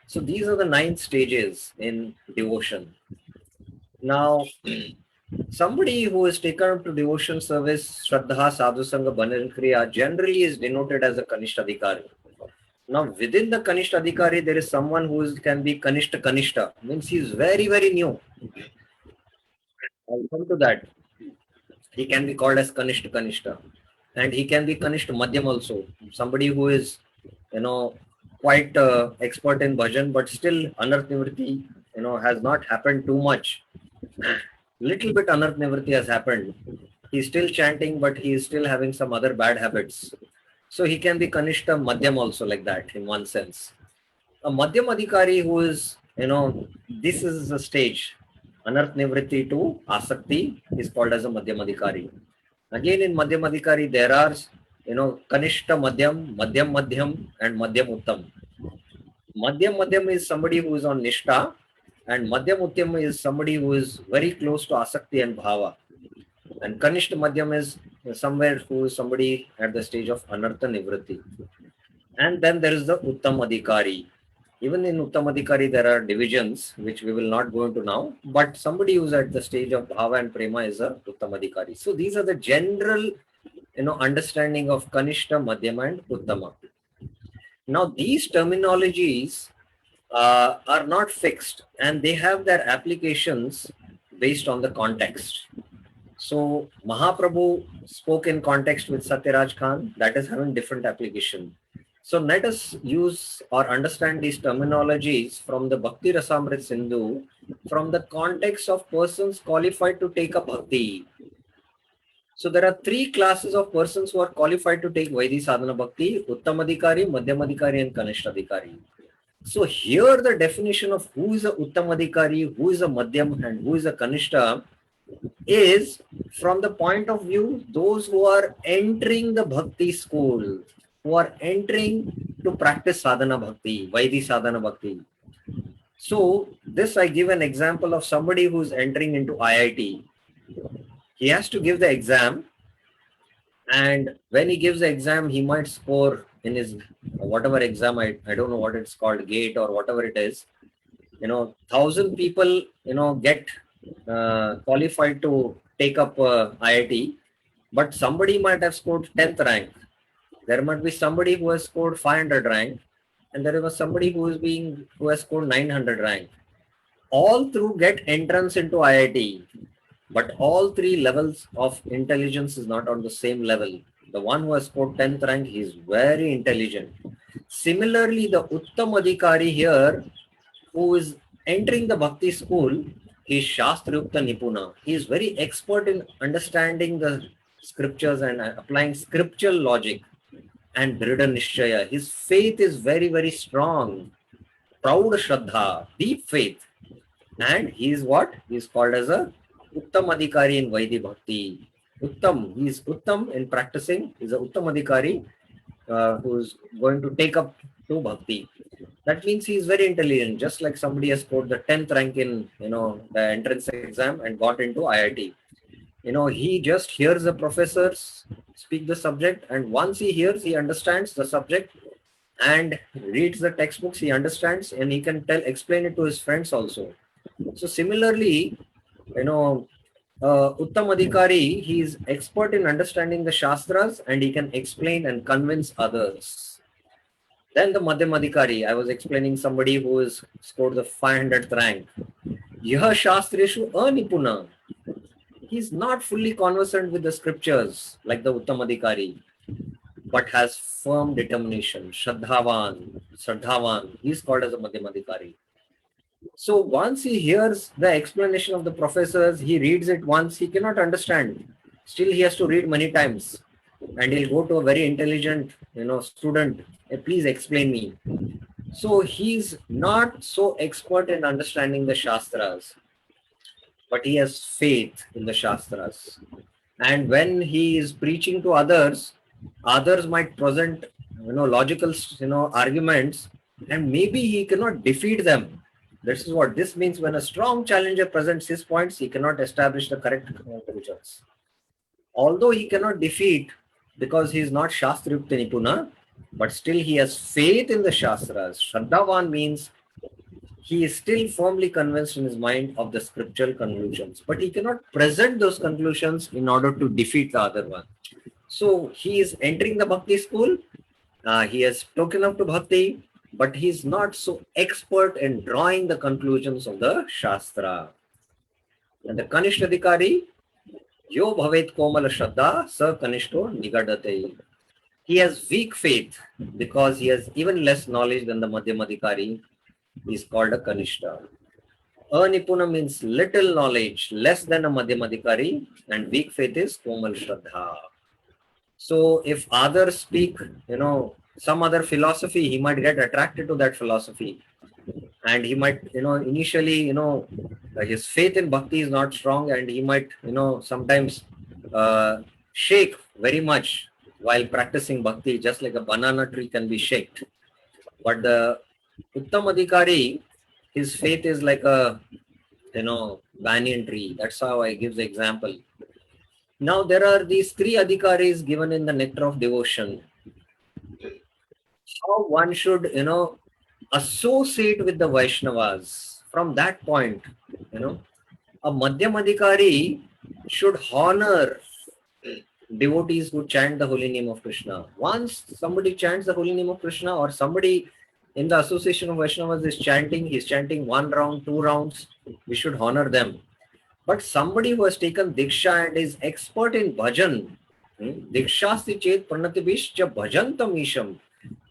So these are the 9 stages in devotion. Now, somebody who is taken up to devotion service, Shraddha, Sadhu Sangha, Bhajan Kriya, generally is denoted as a Kanishta Adhikari. Now, within the Kanishta Adhikari, there is someone who can be Kanishta, means he is very, very new. I'll come to that. He can be called as Kanishta. And he can be Kanishta Madhyam also. Somebody who is, quite expert in bhajan, but still Anarth Nivriti, has not happened too much. Little bit Anarth Nivriti has happened. He's still chanting, but he is still having some other bad habits. So he can be Kanishta Madhyam also like that in one sense. A Madhyam Adhikari who is, this is the stage. Anarth Nivriti to Asakti is called as a Madhyam Adhikari. Again in Madhyam Adhikari there are, Kanishta Madhyam, Madhyam Madhyam and Madhyam Uttam. Madhyam Madhyam is somebody who is on Nishta and Madhyam Uttam is somebody who is very close to Asakti and Bhava. And Kanishta Madhyam is somewhere who is somebody at the stage of Anartha Nivriti. And then there is the Uttam Adhikari. Even in Uttam Adhikari, there are divisions, which we will not go into now. But somebody who's at the stage of Bhava and Prema is a Uttam Adhikari. So these are the general, understanding of Kanishta, Madhyama and Uttama. Now, these terminologies are not fixed and they have their applications based on the context. So Mahaprabhu spoke in context with Satyaraj Khan, that is having different application. So let us use or understand these terminologies from the Bhakti Rasamrit Sindhu from the context of persons qualified to take up bhakti. So there are 3 classes of persons who are qualified to take Vaidhi Sadhana Bhakti: Uttamadhikari, Madhyamadhikari and Kanishtadhikari. So here the definition of who is a Uttamadhikari, who is a Madhyam and who is a Kanishta is from the point of view those who are entering the Bhakti school, who are entering to practice Sadhana Bhakti, Vaidhi Sadhana Bhakti. So this I give an example of somebody who is entering into IIT. He has to give the exam And when he gives the exam, he might score in his whatever exam, I don't know what it's called, gate or whatever it is. 1,000 people, get qualified to take up IIT, but somebody might have scored 10th rank. There might be somebody who has scored 500 rank, and there was somebody who has scored 900 rank. All through get entrance into IIT, but all three levels of intelligence is not on the same level. The one who has scored 10th rank, he is very intelligent. Similarly, the Uttam Adhikari here, who is entering the Bhakti school, he is Shastrayukta Nipuna. He is very expert in understanding the scriptures and applying scriptural logic and Dhrida Nishchaya. His faith is very, very strong. Proud Shraddha, deep faith. And he is what? He is called as a Uttam Adhikari in Vaidhi Bhakti. Uttam, he is Uttam in practicing. He is a Uttam Adhikari who is going to take up to Bhakti. That means he is very intelligent, just like somebody has scored the 10th rank in the entrance exam and got into IIT. He just hears the professors speak the subject, and once he hears, he understands the subject and reads the textbooks, he understands, and he can explain it to his friends also. So similarly, Uttam Adhikari, he is expert in understanding the Shastras and he can explain and convince others. Then the Madhyam Adhikari, I was explaining somebody who has scored the 500th rank. Yaha Shastreshu Anipuna. He is not fully conversant with the scriptures like the Uttam Adhikari, but has firm determination. Shraddhavan. He is called as a Madhyam Adhikari. So once he hears the explanation of the professors, he reads it once, he cannot understand. Still, he has to read many times. And he'll go to a very intelligent, student, please explain me. So he's not so expert in understanding the Shastras, but he has faith in the Shastras. And when he is preaching to others, others might present, logical, arguments, and maybe he cannot defeat them. This is what this means. When a strong challenger presents his points, he cannot establish the correct conclusions. Although he cannot defeat because he is not Shastrayukta Nipuna, but still he has faith in the Shastras. Shraddhavan means he is still firmly convinced in his mind of the scriptural conclusions, but he cannot present those conclusions in order to defeat the other one. So he is entering the Bhakti school. He has taken up to Bhakti, but he is not so expert in drawing the conclusions of the Shastra. And the Kanishta Adhikari, Yo Bhavet Komala Shraddha, Sa Kanishto Nigadate. He has weak faith because he has even less knowledge than the Madhyam Adhikari. He is called a Kanishta. Anipuna means little knowledge, less than a Madhyam Adhikari, and weak faith is Komal Shraddha. So if others speak, some other philosophy, he might get attracted to that philosophy. And he might, initially, his faith in Bhakti is not strong, and he might, sometimes shake very much while practicing Bhakti, just like a banana tree can be shaked. But the Uttam Adhikari, his faith is like a, banyan tree. That's how I give the example. Now there are these three adhikaris given in the Nectar of Devotion. How one should, associate with the Vaishnavas. From that point, a Madhyam Adhikari should honor devotees who chant the holy name of Krishna. Once somebody chants the holy name of Krishna, or somebody in the association of Vaishnavas is chanting, he's chanting 1 round, 2 rounds, we should honor them. But somebody who has taken Diksha and is expert in bhajan, Dikshasti Chet Pranatibishcha Bhajantam Isham,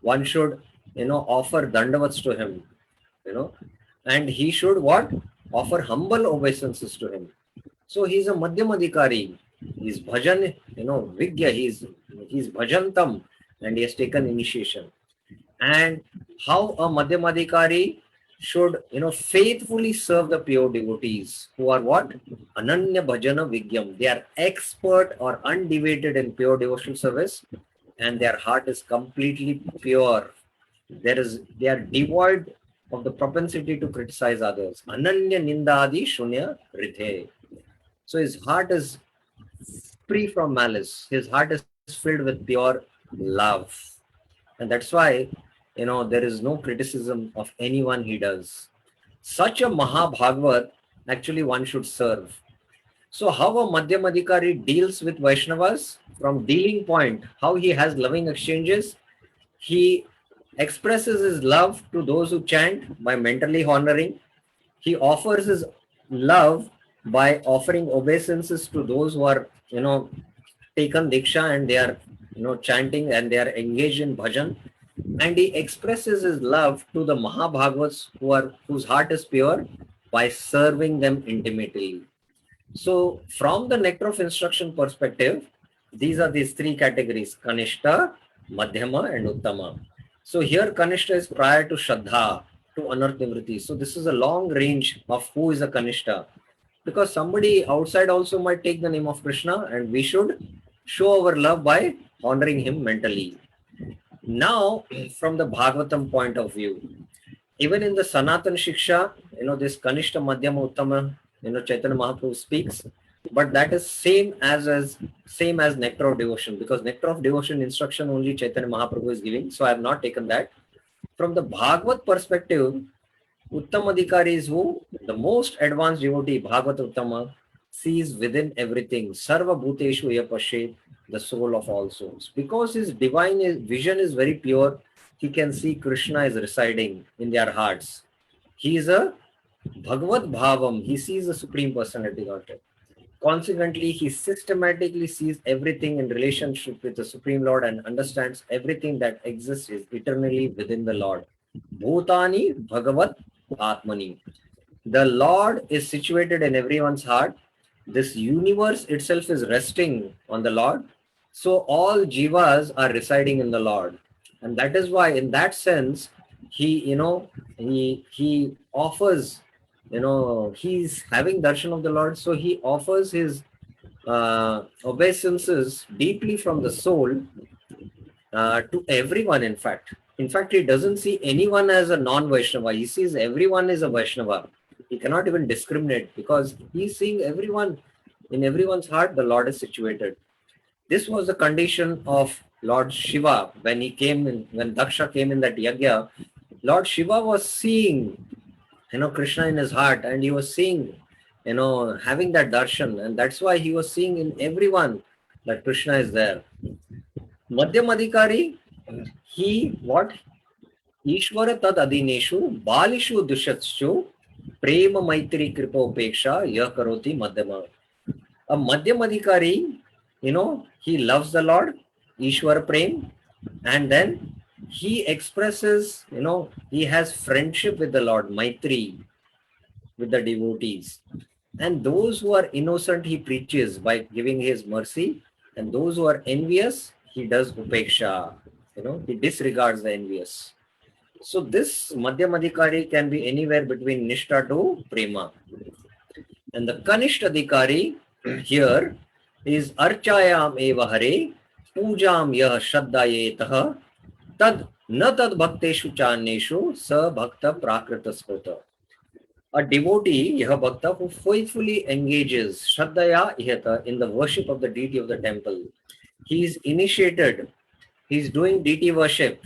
one should, offer dandavats to him, and he should what? Offer humble obeisances to him. So he's a Madhyam Adhikari. He's bhajan, Vigya, he's bhajantam, and he has taken initiation. And how a Madhyam Adhikari should, faithfully serve the pure devotees who are what? Ananya Bhajana Vigyam. They are expert or undeviated in pure devotional service, and their heart is completely pure. They are devoid of the propensity to criticize others. Ananya Nindadi Shunya Ridhe. So his heart is free from malice. His heart is is filled with pure love. And that's why, there is no criticism of anyone he does. Such a Mahabhagavat, actually one should serve. So how a Madhyamadikari deals with Vaishnavas, from dealing point, how he has loving exchanges, he expresses his love to those who chant by mentally honoring. He offers his love by offering obeisances to those who are, taken diksha and they are, chanting and they are engaged in bhajan. And he expresses his love to the Mahabhagavats whose heart is pure by serving them intimately. So from the nectar of instruction perspective, these are these three categories: Kanishta, Madhyama, and Uttama. So here Kanishta is prior to Shraddha, to Anarth Nivriti. So this is a long range of who is a Kanishta. Because somebody outside also might take the name of Krishna, and we should show our love by honoring him mentally. Now, from the Bhagavatam point of view, even in the Sanatan Shiksha, this Kanishta, Madhyama, Uttama, Chaitanya Mahaprabhu speaks, but that is same as nectar of devotion, because nectar of devotion instruction only Chaitanya Mahaprabhu is giving. So I have not taken that. From the Bhagavat perspective, Uttamadikari is who? The most advanced devotee, Bhagavat Uttama, sees within everything. Sarva Bhuteshu Yapashe, the soul of all souls. Because his vision is very pure, he can see Krishna is residing in their hearts. He is a Bhagavad Bhavam. He sees the Supreme Personality Godhead. Consequently, he systematically sees everything in relationship with the Supreme Lord and understands everything that exists is eternally within the Lord. Bhutani Bhagavat Atmani. The Lord is situated in everyone's heart. This universe itself is resting on the Lord. So all jivas are residing in the Lord. And that is why, in that sense, he offers, he's having darshan of the Lord. So he offers his obeisances deeply from the soul to everyone, in fact. In fact, he doesn't see anyone as a non-Vaishnava. He sees everyone as a Vaishnava. He cannot even discriminate because he's seeing everyone. In everyone's heart, the Lord is situated. This was the condition of Lord Shiva when he came in, when Daksha came in that yajna. Lord Shiva was seeing, Krishna in his heart, and he was seeing, having that darshan, and that's why he was seeing in everyone that Krishna is there. Madhyamadikari, he what? Ishvara tad adineshu balishu dushatshu prema maitri kripopeksha yah karoti madhyama. A Madhyamadikari, he loves the Lord, Ishwar Prem, and then he expresses, he has friendship with the Lord, Maitri, with the devotees. And those who are innocent, he preaches by giving his mercy, and those who are envious, he does upeksha, he disregards the envious. So this Madhyamadikari can be anywhere between Nishta to Prema. And the Kanishtadikari here is Archayam eva hare, Pujam yah shraddayetah, tad na tad bhakteshu chaneshu sa bhakta prakrita spota. A devotee, yah bhakta, who faithfully engages Shraddaya ihata in the worship of the deity of the temple. He is initiated, he is doing deity worship,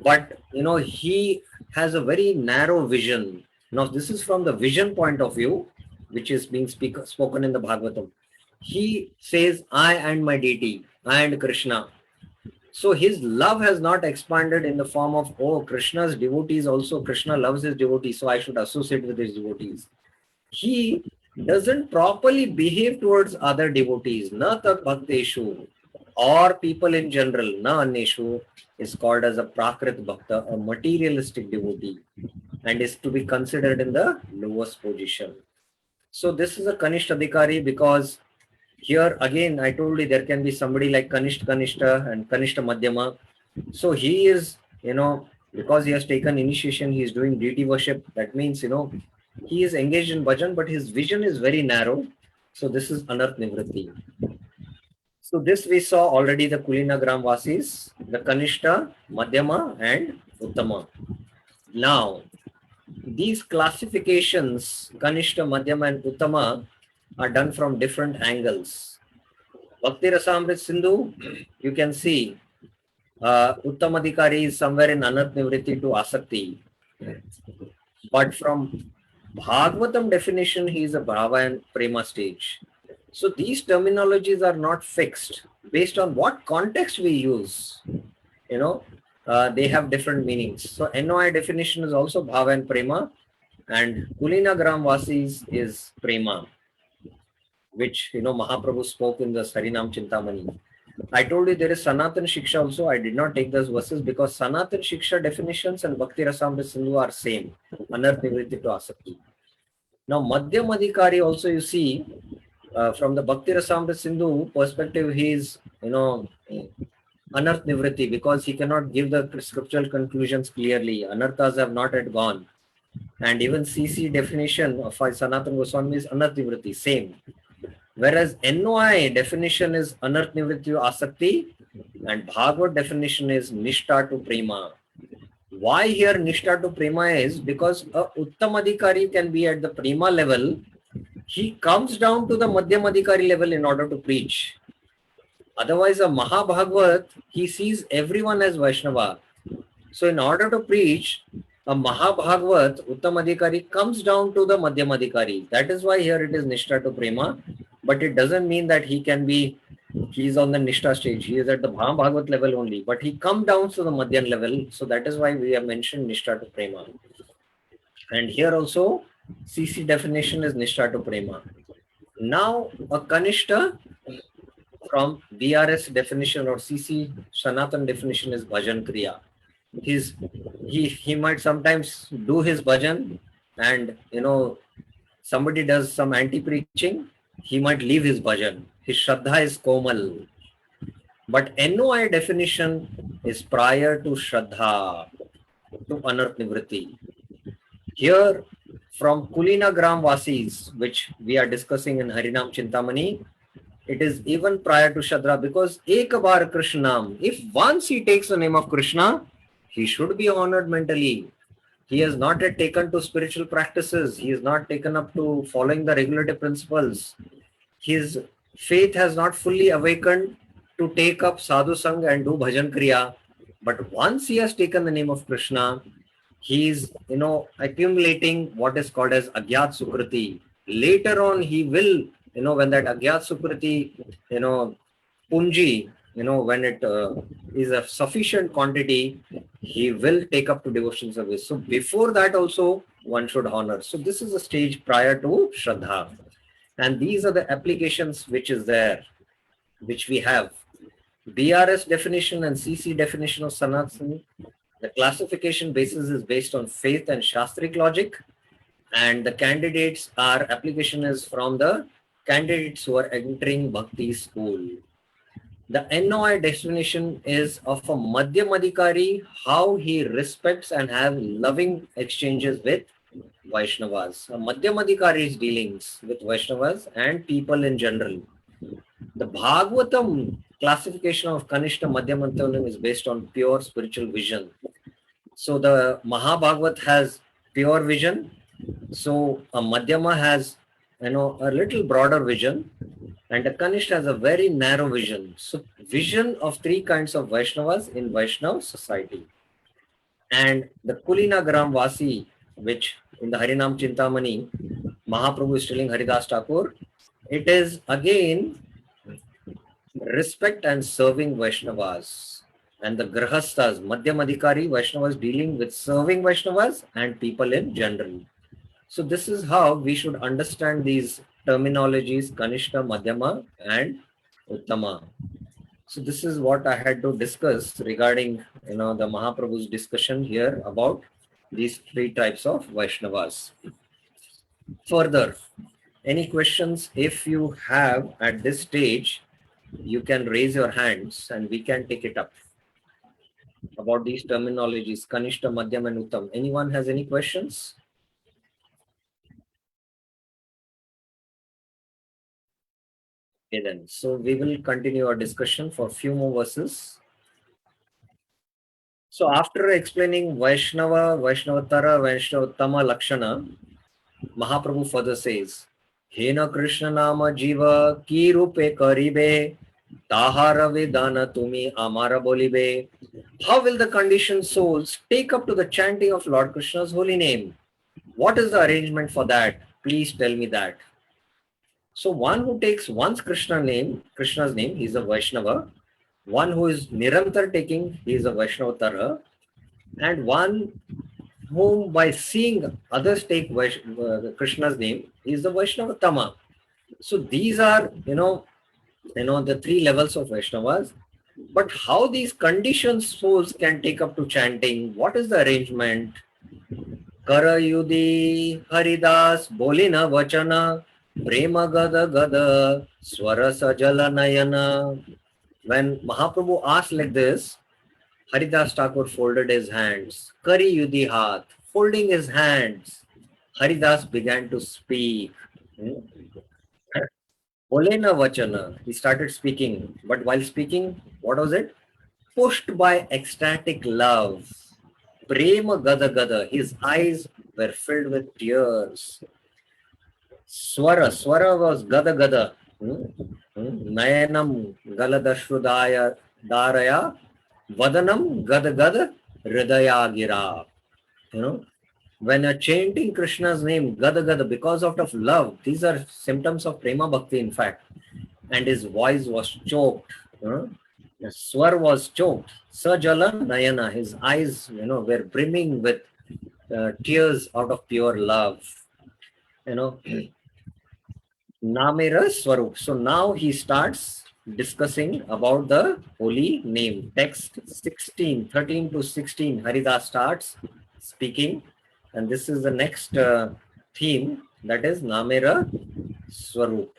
but he has a very narrow vision. Now this is from the vision point of view, which is being spoken in the Bhagavatam. He says, I and my deity, I and Krishna. So his love has not expanded in the form of, oh, Krishna's devotees also, Krishna loves his devotees, so I should associate with his devotees. He doesn't properly behave towards other devotees. Na tat bhakteshu, or people in general, na anneshu, is called as a prakrit bhakta, a materialistic devotee, and is to be considered in the lowest position. So this is a Kanishtadikari, because here again I told you there can be somebody like Kanishta and Kanishta Madhyama. So he is, because he has taken initiation, he is doing deity worship. That means, he is engaged in bhajan, but his vision is very narrow. So this is Anarth Nivritti. So this we saw already, the Kulina Gram Vasis, the Kanishta, Madhyama and Uttama. Now, these classifications, Kanishta, Madhyama and Uttama, are done from different angles. Bhakti Rasamrit Sindhu, you can see Uttamadhikari is somewhere in Anarth Nivritti to Asakti. But from Bhagavatam definition, he is a Bhava and Prema stage. So these terminologies are not fixed. Based on what context we use, they have different meanings. So NOI definition is also Bhava and Prema, and Kulina Gram Vasis is Prema, which Mahaprabhu spoke in the Harinam Chintamani. I told you there is Sanatan Shiksha also. I did not take those verses because Sanatan Shiksha definitions and Bhakti Rasamrita Sindhu are same. Anarth Nivritti to Asakti. Now Madhyam Adhikari also, you see, from the Bhakti Rasamrita Sindhu perspective, he is Anarth Nivritti because he cannot give the scriptural conclusions clearly. Anarthas have not yet gone. And even CC definition of Sanatan Goswami is Anarth Nivritti, same. Whereas NOI definition is Anarth Nivritti Asakti and Bhagavad definition is Nishtha to Prema. Why here Nishtha to Prema is because a Uttamadhikari can be at the Prema level. He comes down to the Madhyamadhikari level in order to preach. Otherwise, a Mahabhagavat, he sees everyone as Vaishnava. So in order to preach, a Mahabhagavat, Uttamadhikari, comes down to the Madhyamadhikari. That is why here it is Nishtha to Prema. But it doesn't mean that he is on the Nishtha stage. He is at the Mahabhagavat level only. But he comes down to the Madhyan level. So that is why we have mentioned Nishtha to Prema. And here also, CC definition is Nishtha to Prema. Now, a Kanishta from BRS definition or CC Sanatan definition is Bhajan Kriya. He might sometimes do his bhajan and somebody does some anti-preaching, he might leave his bhajan. His Shraddha is Komal. But NOI definition is prior to Shraddha, to Anarth Nivritti. Here from Kulina Gram Vasis, which we are discussing in Harinam Chintamani, it is even prior to Shraddha because Ekabar Krishnam, if once he takes the name of Krishna, he should be honored mentally. He has not yet taken to spiritual practices. He is not taken up to following the regulative principles. His faith has not fully awakened to take up sadhu sangha and do bhajan kriya. But once he has taken the name of Krishna, he is, accumulating what is called as Agyat Sukriti. Later on, he will, when that Agyat Sukriti, Punji, when it is a sufficient quantity, he will take up to devotion service. So before that also, one should honor. So this is a stage prior to Shraddha. And these are the applications which is there, which we have. BRS definition and CC definition of Sanatani. The classification basis is based on faith and Shastric logic. And the candidates application is from the candidates who are entering Bhakti school. The NOI definition is of a Madhyamadhikari, how he respects and have loving exchanges with Vaishnavas. A Madhyamadhikari's dealings with Vaishnavas and people in general. The Bhagavatam classification of Kanishta Madhyamadhikari is based on pure spiritual vision. So the Mahabhagavat has pure vision. So a Madhyama has, a little broader vision. And the Kanishta has a very narrow vision. So vision of three kinds of Vaishnavas in Vaishnav society. And the Kulina Gram Vasi, which in the Harinam Chintamani, Mahaprabhu is telling Haridas Thakur, it is again respect and serving Vaishnavas. And the Grahastas, Madhyamadhikari, Vaishnavas dealing with serving Vaishnavas and people in general. So this is how we should understand these terminologies, Kanishta, Madhyama and Uttama. So this is what I had to discuss regarding, the Mahaprabhu's discussion here about these three types of Vaishnavas. Further, any questions? If you have at this stage, you can raise your hands and we can take it up about these terminologies, Kanishta, Madhyam and Uttam. Anyone has any questions? Okay then, so we will continue our discussion for a few more verses. So after explaining Vaishnava, Vaishnavatara, Vaishnavattama Lakshana, Mahaprabhu further says, Hena Krishna Nama Jiva Ki Rupe Karibe Tahara Vedana Tumi Amara Bolibe. How will the conditioned souls take up to the chanting of Lord Krishna's holy name? What is the arrangement for that? Please tell me that. So one who takes once Krishna's name, he is a Vaishnava. One who is Nirantar taking, he is a Vaishnava. And one whom by seeing others take Krishna's name, he is the Vaishnava Tama. So these are, the three levels of Vaishnavas. But how these conditioned souls can take up to chanting? What is the arrangement? Karayudi Haridas Bolina Vachana Prema Gada Gada Swarasa Jala Nayana. When Mahaprabhu asked like this, Haridas Thakur folded his hands. Kari Yudhi Hath, folding his hands, Haridas began to speak. Bolena Vachana, he started speaking. But while speaking, what was it? Pushed by ecstatic love. Prema Gada Gada, his eyes were filled with tears. Swara was Gada Gada. Nayanam Galadashrudaya Daraya Vadanam Gada Gada Hridaya Gira. When you're chanting Krishna's name, Gada Gada, because of love, these are symptoms of Prema Bhakti, in fact. And his voice was choked. The swar was choked. Sajala Nayana, his eyes, were brimming with tears out of pure love. Namera Swarup. So now he starts discussing about the holy name. Text 16, 13 to 16, Haridas starts speaking. And this is the next theme, that is Namera Swarup.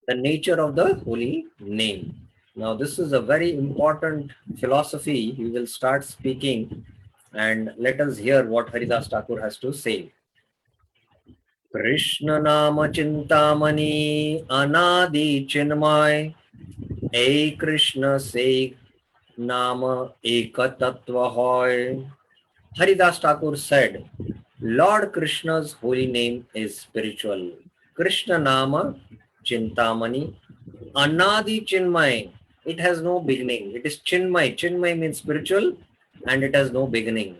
The nature of the holy name. Now this is a very important philosophy. He will start speaking, and let us hear what Haridas Thakur has to say. Krishna Nama Chintamani Anadi Chinmay Ei Krishna Se Nama Eka Tattva Hoy. Haridas Thakur said, Lord Krishna's holy name is spiritual. Krishna Nama Chintamani Anadi Chinmay. It has no beginning. It is Chinmay. Chinmay means spiritual, and it has no beginning.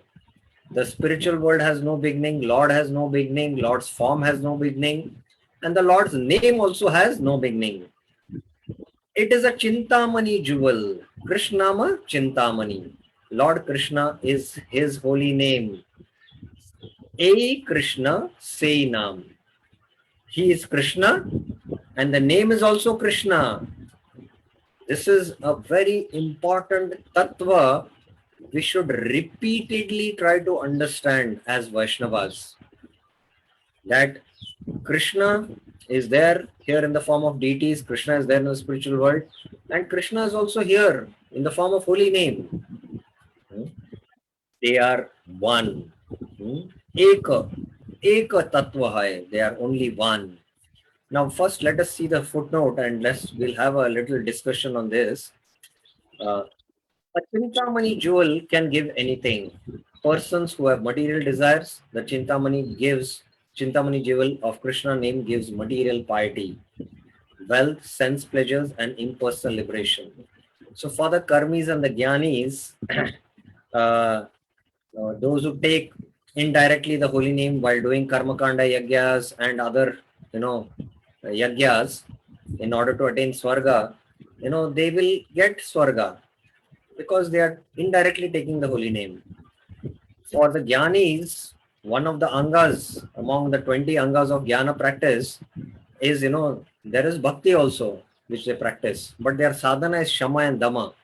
The spiritual world has no beginning. Lord has no beginning. Lord's form has no beginning. And the Lord's name also has no beginning. It is a Chintamani jewel. Krishnama Chintamani. Lord Krishna is his holy name. A Krishna say Nam. He is Krishna, and the name is also Krishna. This is a very important tattva we should repeatedly try to understand as Vaishnavas. That Krishna is there here in the form of deities, Krishna is there in the spiritual world, and Krishna is also here in the form of holy name. They are one. Eka tattva hai. They are only one. Now first let us see the footnote, and we'll have a little discussion on this. A Chintamani jewel can give anything. Persons who have material desires, the Chintamani jewel of Krishna name gives material piety, wealth, sense pleasures, and impersonal liberation. So for the karmis and the jnanis, those who take indirectly the holy name while doing karmakanda yagyas and other, yagyas in order to attain swarga, they will get swarga because they are indirectly taking the holy name. For the jnanis, one of the angas among the 20 angas of jnana practice is, there is bhakti also, which they practice, but their sadhana is shama and dama,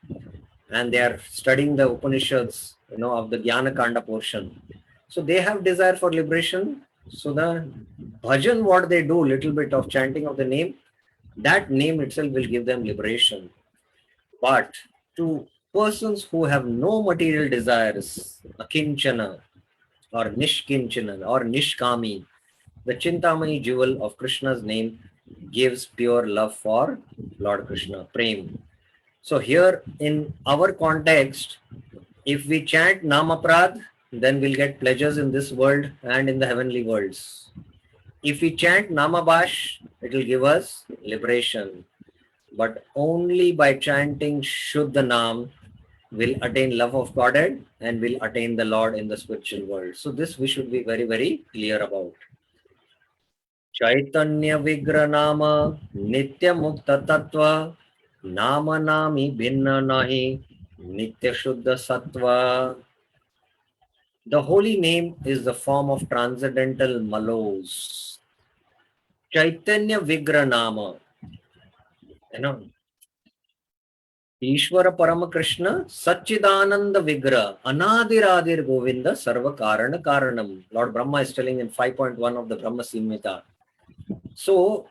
and they are studying the Upanishads, of the jnana kanda portion. So they have desire for liberation. So the bhajan, what they do, little bit of chanting of the name, that name itself will give them liberation. But to persons who have no material desires, akinchana or nishkinchana or nishkami, the Chintamani jewel of Krishna's name gives pure love for Lord Krishna, prem. So here in our context, if we chant Namaprad, then we'll get pleasures in this world and in the heavenly worlds. If we chant Namabash, it will give us liberation. but only by chanting Shuddha Nam will attain love of Godhead and will attain the Lord in the spiritual world. So this we should be very, very clear about. Chaitanya Vigra Nama Nitya Mukta Tattva Nama Nami Bhinna Nahi Nitya Shuddha Sattva. The holy name is the form of transcendental malos. Chaitanya Vigra Nama. You know, Ishvara Parama Krishna Satchidananda Vigra Anadiradir Govinda Sarva Karana Karanam. Lord Brahma is telling in 5.1 of the Brahma Samhita. So,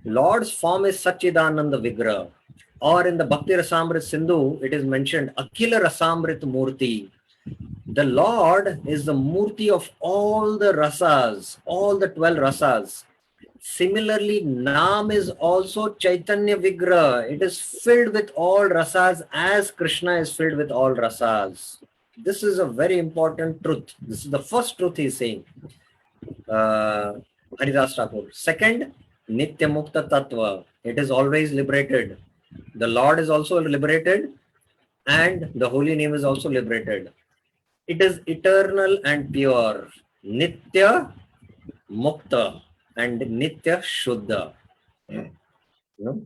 Lord's form is Satchidananda Vigra. Or in the Bhakti Rasamrit Sindhu, it is mentioned Akhila Rasamrit Murti. The Lord is the Murti of all the rasas, all the 12 rasas. Similarly, Nam is also Chaitanya Vigra. It is filled with all rasas as Krishna is filled with all rasas. This is a very important truth. This is the first truth he is saying. Haridas Thakur. Second, Nitya Mukta Tattva. It is always liberated. The Lord is also liberated and the holy name is also liberated. It is eternal and pure. Nitya Mukta and Nitya Shuddha. No?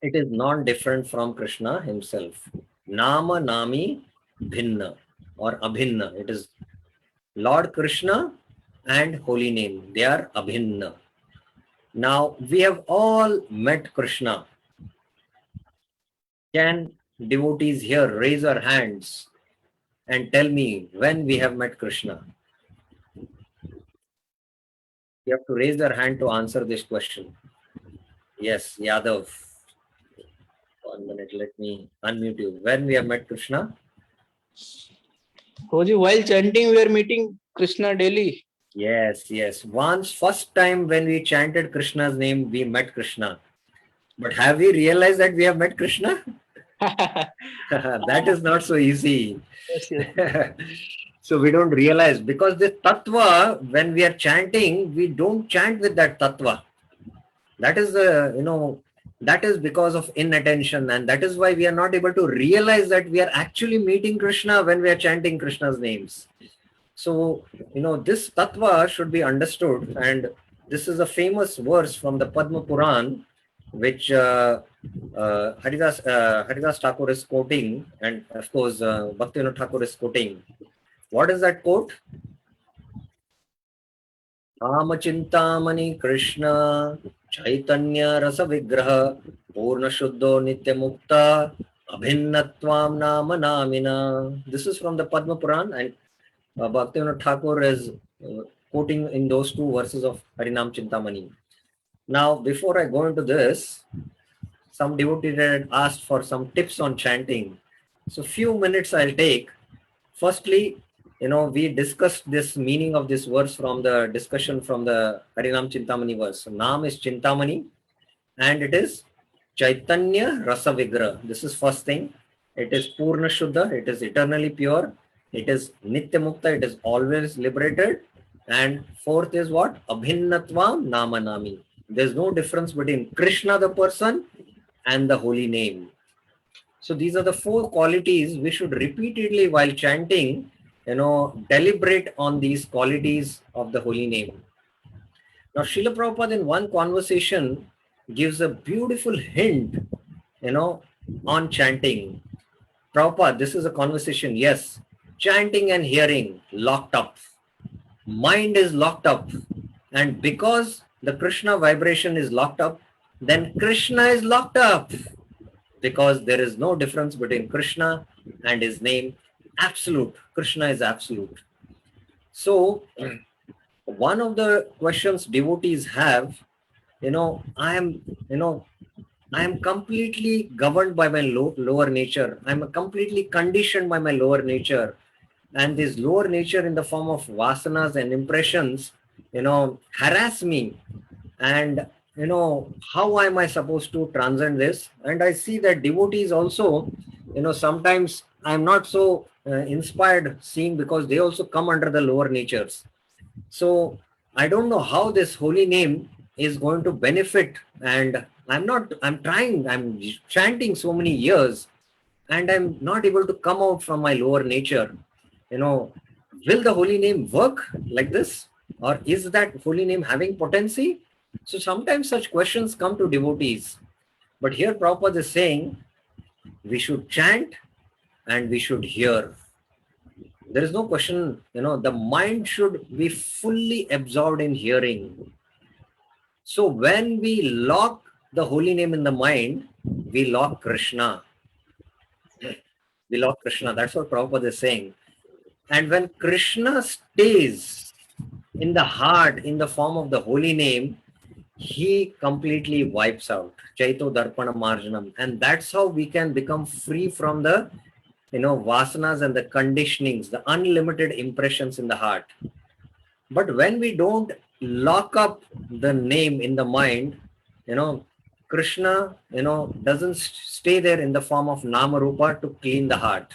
It is non-different from Krishna himself. Nama Nami Bhinna or Abhinna. It is Lord Krishna and holy name. They are Abhinna. Now we have all met Krishna. Can devotees here raise our hands and tell me when we have met Krishna? You have to raise your hand to answer this question. Yes, Yadav. 1 minute, let me unmute you. When we have met Krishna? Hoji, while chanting, we are meeting Krishna daily. Yes, yes. Once, first time when we chanted Krishna's name, we met Krishna. But have we realized that we have met Krishna? That is not so easy. Yes, yes. So we don't realize, because the tattva, when we are chanting, we don't chant with that tattva. That is that is because of inattention, and that is why we are not able to realize that we are actually meeting Krishna when we are chanting Krishna's names. So, this tattva should be understood, and this is a famous verse from the Padma Puran, which Haridas Thakur is quoting, and of course Bhaktivinoda Thakur is quoting. What is that quote? Ramachintamani Krishna Chaitanya Rasa Vigraha Purna Shuddho Nitya Mukta Abhinnatvam Nama Namina. This is from the Padma Puran, and Bhaktivinoda Thakur is quoting in those two verses of Harinam Chintamani. Now, before I go into this, some devotees had asked for some tips on chanting. So, few minutes I'll take. Firstly, we discussed this meaning of this verse from the discussion from the Harinam Chintamani verse. So, Nam is Chintamani and it is Chaitanya Rasa Vigra. This is first thing. It is Purna Shuddha. It is eternally pure. It is Nitya Mukta. It is always liberated. And fourth is what? Abhinnatvam Nama Nami. There's no difference between Krishna the person and the holy name. So these are the four qualities we should repeatedly while chanting, deliberate on these qualities of the holy name. Now, Srila Prabhupada in one conversation gives a beautiful hint, on chanting. Prabhupada, this is a conversation. Yes, chanting and hearing locked up. Mind is locked up. And because the Krishna vibration is locked up, then Krishna is locked up. Because there is no difference between Krishna and his name. Absolute. Krishna is absolute. So, one of the questions devotees have, I am completely governed by my lower nature. I am completely conditioned by my lower nature. And this lower nature in the form of vasanas and impressions, harass me. And how am I supposed to transcend this? And I see that devotees also, sometimes I'm not so inspired seeing, because they also come under the lower natures. So I don't know how this holy name is going to benefit and I'm trying, I'm chanting so many years and I'm not able to come out from my lower nature. You know, will the holy name work like this? Or is that holy name having potency? So sometimes such questions come to devotees. But here Prabhupada is saying we should chant and we should hear. There is no question, the mind should be fully absorbed in hearing. So when we lock the holy name in the mind, we lock Krishna. We lock Krishna. That's what Prabhupada is saying. And when Krishna stays in the heart in the form of the holy name, he completely wipes out. Chaito Darpana Marjanam. And that's how we can become free from the vasanas and the conditionings, the unlimited impressions in the heart. But when we don't lock up the name in the mind, Krishna, doesn't stay there in the form of Nama Rupa to clean the heart.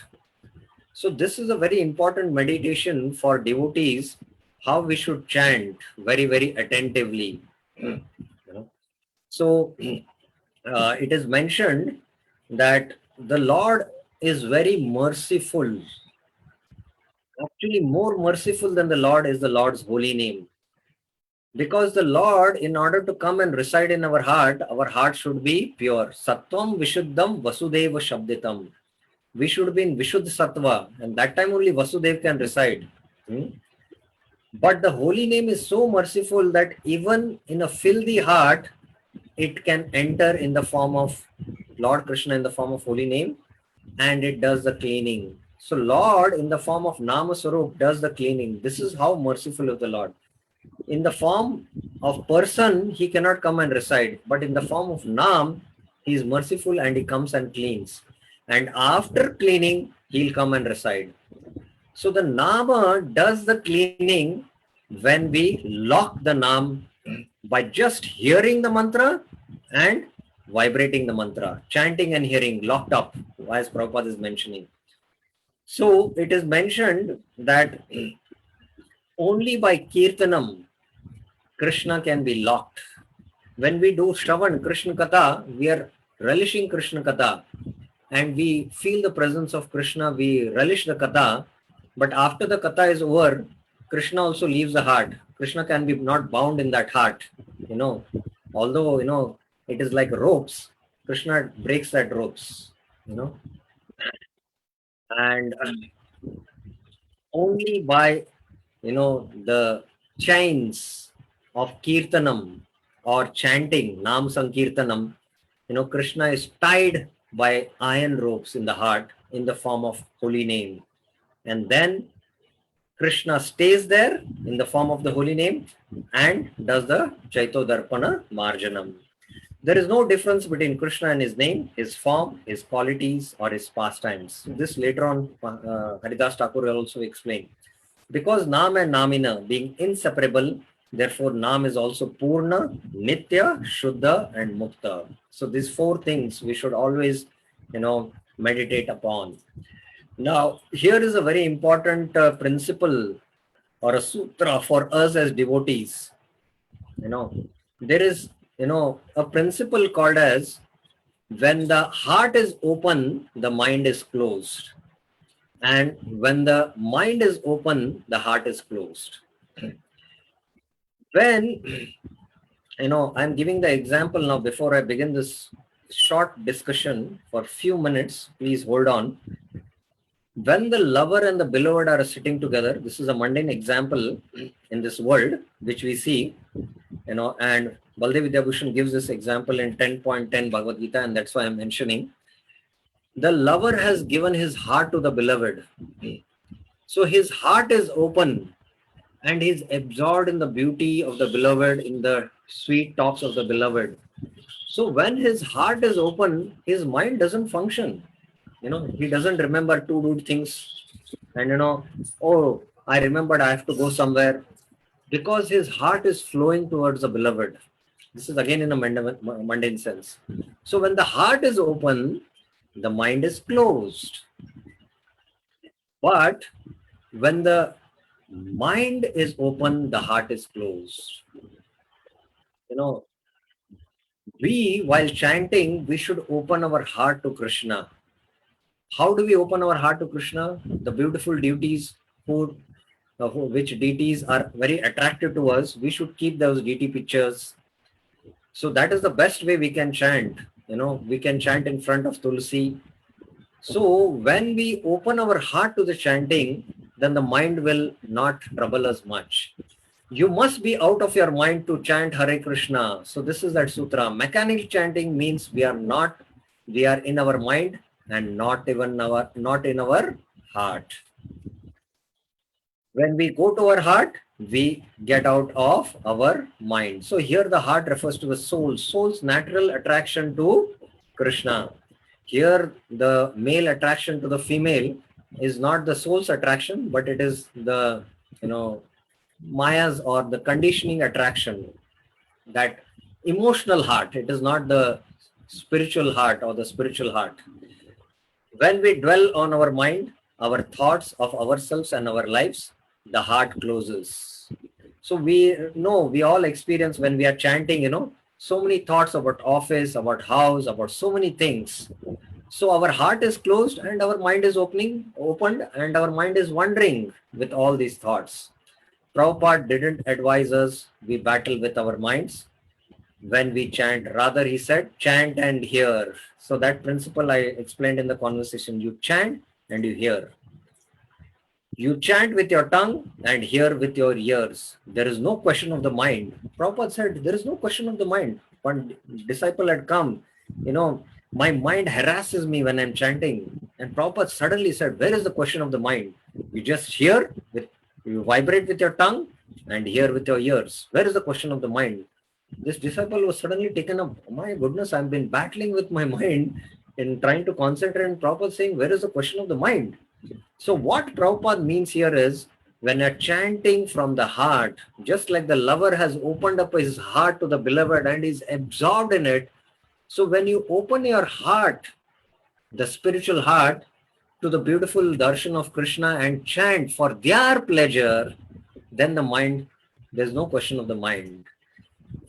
So this is a very important meditation for devotees, how we should chant very, very attentively. So it is mentioned that the Lord is very merciful. Actually, more merciful than the Lord is the Lord's holy name. Because the Lord, in order to come and reside in our heart should be pure. Sattvam Vishuddham Vasudeva Shabditam. We should be in Vishuddha Sattva, and that time only Vasudev can reside. But the holy name is so merciful that even in a filthy heart, it can enter in the form of Lord Krishna in the form of holy name, and it does the cleaning. So Lord in the form of Nama Sarup does the cleaning. This is how merciful is the Lord. In the form of person, he cannot come and reside, but in the form of Nam, he is merciful and he comes and cleans. And after cleaning, he'll come and reside. So the Nama does the cleaning when we lock the Nam by just hearing the mantra and vibrating the mantra, chanting and hearing, locked up, as Prabhupada is mentioning. So it is mentioned that only by Kirtanam, Krishna can be locked. When we do Shravan, Krishna Katha, we are relishing Krishna Katha and we feel the presence of Krishna, we relish the Katha, but after the Katha is over, Krishna also leaves the heart. Krishna can be not bound in that heart, although, it is like ropes, Krishna breaks that ropes, and only by, the chains of Kirtanam or chanting, Nam Sankirtanam, Krishna is tied by iron ropes in the heart in the form of holy name. And then Krishna stays there in the form of the holy name and does the Chaito Darpana Marjanam. There is no difference between Krishna and his name, his form, his qualities, or his pastimes. This later on, Haridas Thakur will also explain. Because Nam and Namina being inseparable, therefore Nam is also Purna, Nitya, Shuddha, and Mukta. So these four things we should always, meditate upon. Now, here is a very important principle or a sutra for us as devotees. There is, a principle called as when the heart is open, the mind is closed. And when the mind is open, the heart is closed. When, I'm giving the example now before I begin this short discussion for a few minutes, please hold on. When the lover and the beloved are sitting together, this is a mundane example in this world, which we see, and Baldev Vidyabhushan gives this example in 10.10 Bhagavad Gita, and that's why I'm mentioning. The lover has given his heart to the beloved. So his heart is open and he's absorbed in the beauty of the beloved, in the sweet talks of the beloved. So when his heart is open, his mind doesn't function. He doesn't remember to do things and, oh, I remembered I have to go somewhere, because his heart is flowing towards the beloved. This is again in a mundane sense. So when the heart is open, the mind is closed. But when the mind is open, the heart is closed. We, while chanting, we should open our heart to Krishna. How do we open our heart to Krishna? The beautiful deities which deities are very attractive to us, we should keep those deity pictures. So that is the best way we can chant. We can chant in front of Tulsi. So when we open our heart to the chanting, then the mind will not trouble us much. You must be out of your mind to chant Hare Krishna. So this is that sutra. Mechanical chanting means we are in our mind and not in our heart. When we go to our heart, we get out of our mind. So here the heart refers to the soul's natural attraction to Krishna. Here the male attraction to the female is not the soul's attraction, but it is the Maya's or the conditioning attraction, that emotional heart. It is not the spiritual heart or the spiritual heart. When we dwell on our mind, our thoughts of ourselves and our lives, the heart closes. So we all experience when we are chanting, so many thoughts about office, about house, about so many things. So our heart is closed and our mind is opened, and our mind is wandering with all these thoughts. Prabhupada didn't advise us we battle with our minds when we chant. Rather, he said, chant and hear. So that principle I explained in the conversation. You chant and you hear. You chant with your tongue and hear with your ears. There is no question of the mind. Prabhupada said, there is no question of the mind. One disciple had come, my mind harasses me when I'm chanting. And Prabhupada suddenly said, where is the question of the mind? You just hear, you vibrate with your tongue and hear with your ears. Where is the question of the mind? This disciple was suddenly taken up. Oh my goodness, I've been battling with my mind in trying to concentrate, and Prabhupada saying, where is the question of the mind? So what Prabhupada means here is, when you're chanting from the heart, just like the lover has opened up his heart to the beloved and is absorbed in it. So when you open your heart, the spiritual heart, to the beautiful darshan of Krishna and chant for their pleasure, then the mind, there's no question of the mind.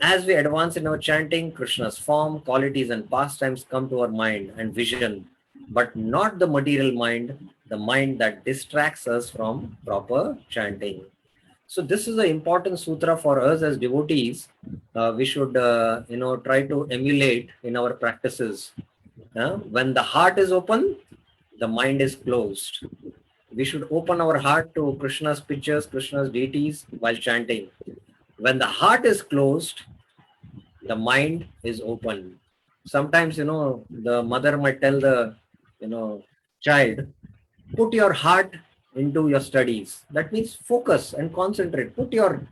As we advance in our chanting, Krishna's form, qualities, and pastimes come to our mind and vision, but not the material mind, the mind that distracts us from proper chanting. So this is an important sutra for us as devotees. We should, try to emulate in our practices. When the heart is open, the mind is closed. We should open our heart to Krishna's pictures, Krishna's deities while chanting. When the heart is closed, the mind is open. Sometimes, the mother might tell the, child, put your heart into your studies. That means focus and concentrate. Put your,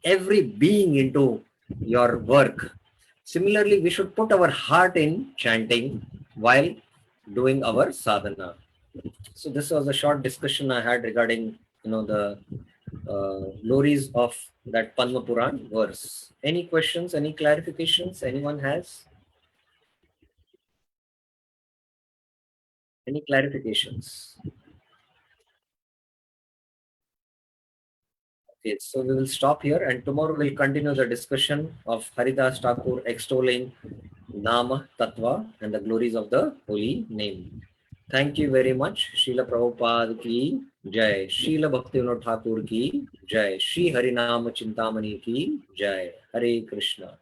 every being into your work. Similarly, we should put our heart in chanting while doing our sadhana. So this was a short discussion I had regarding, the glories of that Padma Puran verse. Any questions, any clarifications anyone has? Any clarifications? Okay, so we will stop here, and tomorrow we'll continue the discussion of Haridas Thakur extolling Nama, Tattva, and the glories of the holy name. Thank you very much. Srila Prabhupada ki jai. Srila Bhaktivinoda Thakur ki jai. Shri Harinama Chintamani ki jai. Hare Krishna.